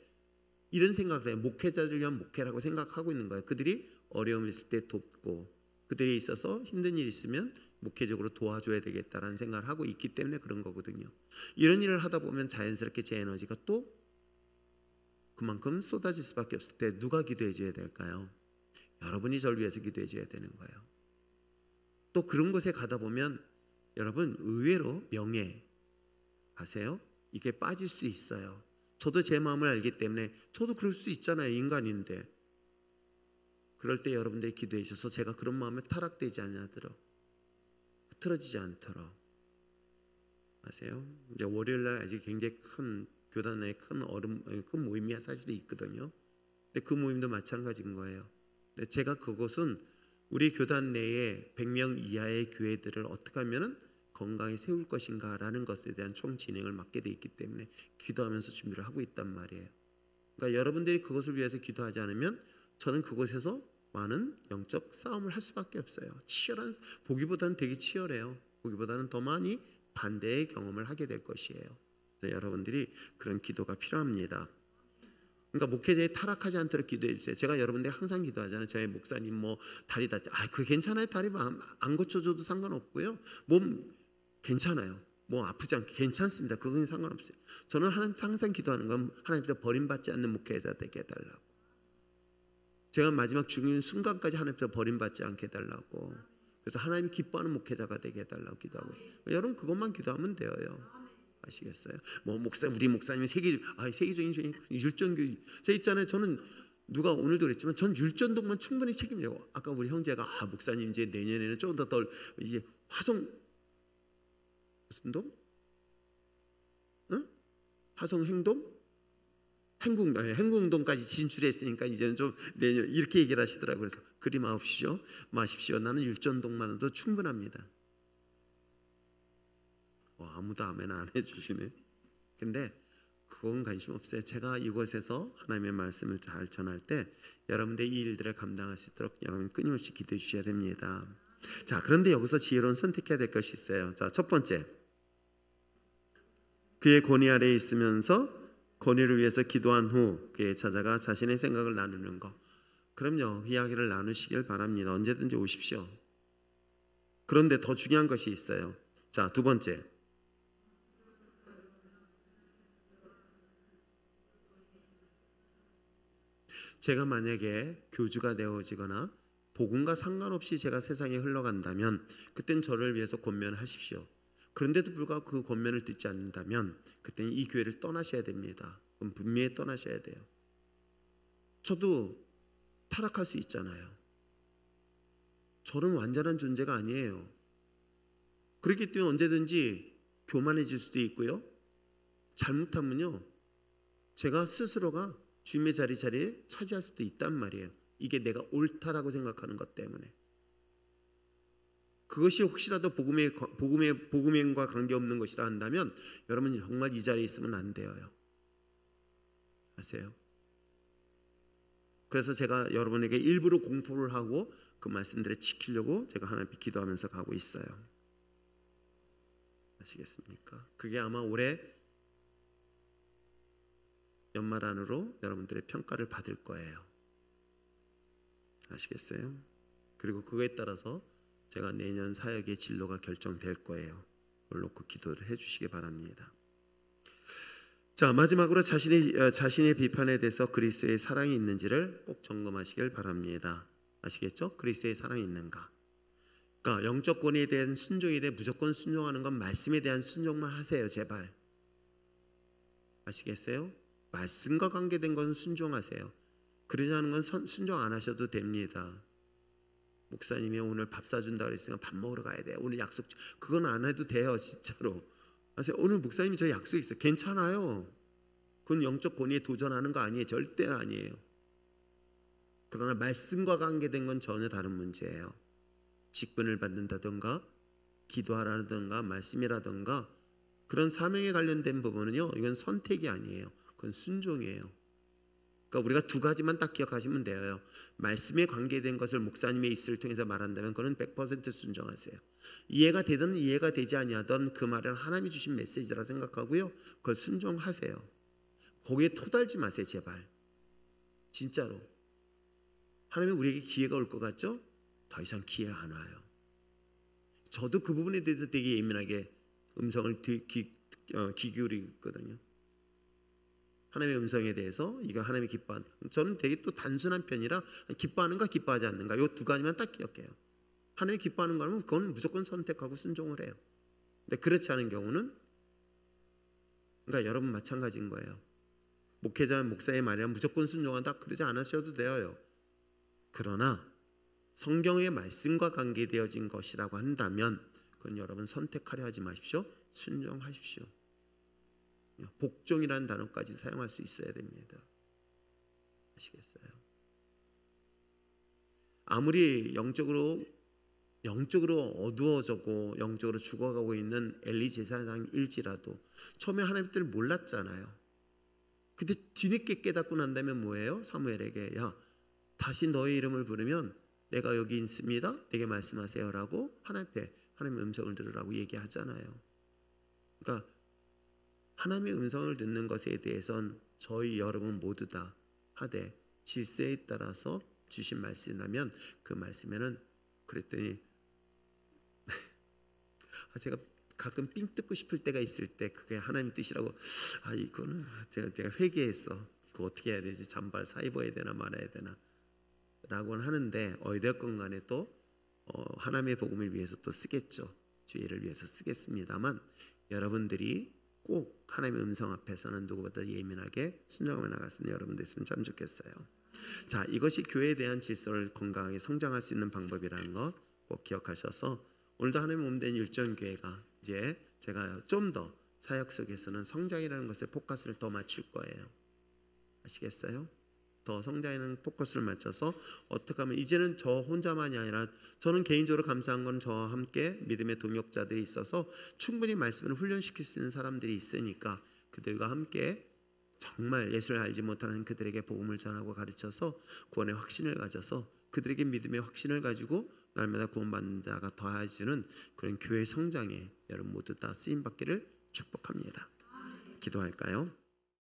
Speaker 1: 이런 생각을 해요. 목회자들 위한 목회라고 생각하고 있는 거예요. 그들이 어려움이 있을 때 돕고 그들이 있어서 힘든 일이 있으면 목회적으로 도와줘야 되겠다라는 생각을 하고 있기 때문에 그런 거거든요. 이런 일을 하다 보면 자연스럽게 제 에너지가 또 그만큼 쏟아질 수밖에 없을 때 누가 기도해 줘야 될까요? 여러분이 저를 위해서 기도해 줘야 되는 거예요. 또 그런 곳에 가다 보면 여러분 의외로 명예 아세요? 이게 빠질 수 있어요. 저도 제 마음을 알기 때문에 저도 그럴 수 있잖아요. 인간인데. 그럴 때 여러분들이 기도해 주셔서 제가 그런 마음에 타락되지 않도록, 흐트러지지 않도록. 아세요? 이제 월요일날 아직 굉장히 큰 교단 내에 큰 모임이 사실은 있거든요. 근데 그 모임도 마찬가지인 거예요. 근데 제가 그곳은 우리 교단 내에 100명 이하의 교회들을 어떻게 하면은 건강히 세울 것인가라는 것에 대한 총 진행을 맡게 돼 있기 때문에 기도하면서 준비를 하고 있단 말이에요. 그러니까 여러분들이 그것을 위해서 기도하지 않으면 저는 그곳에서 많은 영적 싸움을 할 수밖에 없어요. 치열한, 보기보다는 되게 치열해요. 보기보다는 더 많이 반대의 경험을 하게 될 것이에요. 그래서 여러분들이 그런 기도가 필요합니다. 그러니까 목회자에 타락하지 않도록 기도해 주세요. 제가 여러분들 항상 기도하잖아요. 저희 목사님 다리 다치, 그게 괜찮아요. 다리 안 고쳐줘도 상관없고요. 몸 괜찮아요. 아프지 않게 괜찮습니다. 그건 상관없어요. 저는 항상 기도하는 건 하나님께서 버림받지 않는 목회자 되게 해달라고. 제가 마지막 죽는 순간까지 하나님께서 버림받지 않게 해달라고. 그래서 하나님이 기뻐하는 목회자가 되게 해달라고 기도하고 있어요. 여러분 그것만 기도하면 돼요. 아시겠어요? 우리 목사님이 세계적인 율전교육. 제가 있잖아요. 저는 누가 오늘도 그랬지만 전 율전동만 충분히 책임져요. 아까 우리 형제가 목사님 이제 내년에는 조금 더 이제 화성 무슨 동? 화성 행동? 행궁동까지 진출했으니까 이제는 좀 내년 이렇게 얘기를 하시더라고요. 그래서 그리 마십시오. 나는 율전동만 해도 충분합니다. 아무도 아멘 안 해주시네. 근데 그건 관심 없어요. 제가 이곳에서 하나님의 말씀을 잘 전할 때 여러분들의 이 일들을 감당할 수 있도록 여러분 끊임없이 기도해 주셔야 됩니다. 자, 그런데 여기서 지혜로운 선택해야 될 것이 있어요. 자, 첫 번째, 그의 권위 아래에 있으면서 권위를 위해서 기도한 후 그의 찾아가 자신의 생각을 나누는 것. 그럼요, 이야기를 나누시길 바랍니다. 언제든지 오십시오. 그런데 더 중요한 것이 있어요. 자, 두 번째, 제가 만약에 교주가 되어지거나 복음과 상관없이 제가 세상에 흘러간다면 그땐 저를 위해서 권면하십시오. 그런데도 불구하고 그 권면을 듣지 않는다면 그때는 이 교회를 떠나셔야 됩니다. 그럼 분명히 떠나셔야 돼요. 저도 타락할 수 있잖아요. 저는 완전한 존재가 아니에요. 그렇기 때문에 언제든지 교만해질 수도 있고요. 잘못하면요, 제가 스스로가 주님의 자리에 차지할 수도 있단 말이에요. 이게 내가 옳다라고 생각하는 것 때문에. 그것이 혹시라도 복음과 관계없는 것이라 한다면 여러분 정말 이 자리에 있으면 안 돼요. 아세요? 그래서 제가 여러분에게 일부러 공포를 하고 그 말씀들을 지키려고 제가 하나님께 기도하면서 가고 있어요. 아시겠습니까? 그게 아마 올해 연말 안으로 여러분들의 평가를 받을 거예요. 아시겠어요? 그리고 그거에 따라서 제가 내년 사역의 진로가 결정될 거예요. 그걸 놓고 기도를 해주시기 바랍니다. 자, 마지막으로 자신의 비판에 대해서 그리스도의 사랑이 있는지를 꼭 점검하시길 바랍니다. 아시겠죠? 그리스도의 사랑이 있는가? 그러니까 영적 권위에 대한 순종에 대해 무조건 순종하는 건 말씀에 대한 순종만 하세요, 제발. 아시겠어요? 말씀과 관계된 건 순종하세요. 그러지 않은 건 순종 안 하셔도 됩니다. 목사님이 오늘 밥 사준다 그랬으니까 밥 먹으러 가야 돼요. 오늘 약속, 그건 안 해도 돼요, 진짜로. 아세요? 오늘 목사님이 저 약속 있어요. 괜찮아요. 그건 영적 권위에 도전하는 거 아니에요. 절대 아니에요. 그러나 말씀과 관계된 건 전혀 다른 문제예요. 직분을 받는다든가 기도하라든가 말씀이라든가 그런 사명에 관련된 부분은요, 이건 선택이 아니에요. 그건 순종이에요. 그러니까 우리가 두 가지만 딱 기억하시면 돼요. 말씀에 관계된 것을 목사님의 입술을 통해서 말한다면 그건 100% 순종하세요. 이해가 되든 이해가 되지 아니하든 그 말은 하나님이 주신 메시지라 생각하고요, 그걸 순종하세요. 거기에 토달지 마세요, 제발. 진짜로. 하나님이 우리에게 기회가 올 것 같죠? 더 이상 기회 안 와요. 저도 그 부분에 대해서 되게 예민하게 음성을 귀 기울이거든요. 하나님의 음성에 대해서 이거 하나님이 기뻐하는, 저는 되게 또 단순한 편이라 기뻐하는가 기뻐하지 않는가 이 두 가지만 딱 기억해요. 하나님이 기뻐하는 거라면 그건 무조건 선택하고 순종을 해요. 근데 그렇지 않은 경우는, 그러니까 여러분 마찬가지인 거예요. 목회자 목사의 말이란 무조건 순종한다 그러지 않으셔도 돼요. 그러나 성경의 말씀과 관계되어진 것이라고 한다면 그건 여러분 선택하려 하지 마십시오. 순종하십시오. 복종이라는 단어까지 사용할 수 있어야 됩니다. 아시겠어요? 아무리 영적으로 어두워졌고 영적으로 죽어가고 있는 엘리 제사장일지라도 처음에 하나님 뜻을 몰랐잖아요. 근데 뒤늦게 깨닫고 난다면 뭐예요? 사무엘에게, 야, 다시 너의 이름을 부르면 내가 여기 있습니다. 내게 말씀하세요라고 하나님의 음성을 들으라고 얘기하잖아요. 그러니까 하나님의 음성을 듣는 것에 대해서는 저희 여러분 모두 다 하되 질서에 따라서 주신 말씀이라면 그 말씀에는, 그랬더니 제가 가끔 삥 뜯고 싶을 때가 있을 때 그게 하나님 뜻이라고, 이거는 제가 회개했어. 이거 어떻게 해야 되지? 잠발 사 입어야 되나 말아야 되나 라고는 하는데 어찌됐건 간에 또 하나님의 복음을 위해서 또 쓰겠죠. 주의를 위해서 쓰겠습니다만 여러분들이 꼭 하나님의 음성 앞에서는 누구보다 예민하게 순종하며 나갔으니 여러분들 있으면 참 좋겠어요. 자, 이것이 교회에 대한 질서를 건강하게 성장할 수 있는 방법이라는 거 꼭 기억하셔서 오늘도 하나님의 몸된 일전교회가 이제 제가 좀 더 사역 속에서는 성장이라는 것에 포커스를 더 맞출 거예요. 아시겠어요? 더 성장에는 포커스를 맞춰서 어떻게 하면, 이제는 저 혼자만이 아니라 저는 개인적으로 감사한 건 저와 함께 믿음의 동역자들이 있어서 충분히 말씀을 훈련시킬 수 있는 사람들이 있으니까 그들과 함께 정말 예수를 알지 못하는 그들에게 복음을 전하고 가르쳐서 구원의 확신을 가져서 그들에게 믿음의 확신을 가지고 날마다 구원받는 자가 더해지는 그런 교회 성장에 여러분 모두 다 쓰임받기를 축복합니다. 기도할까요?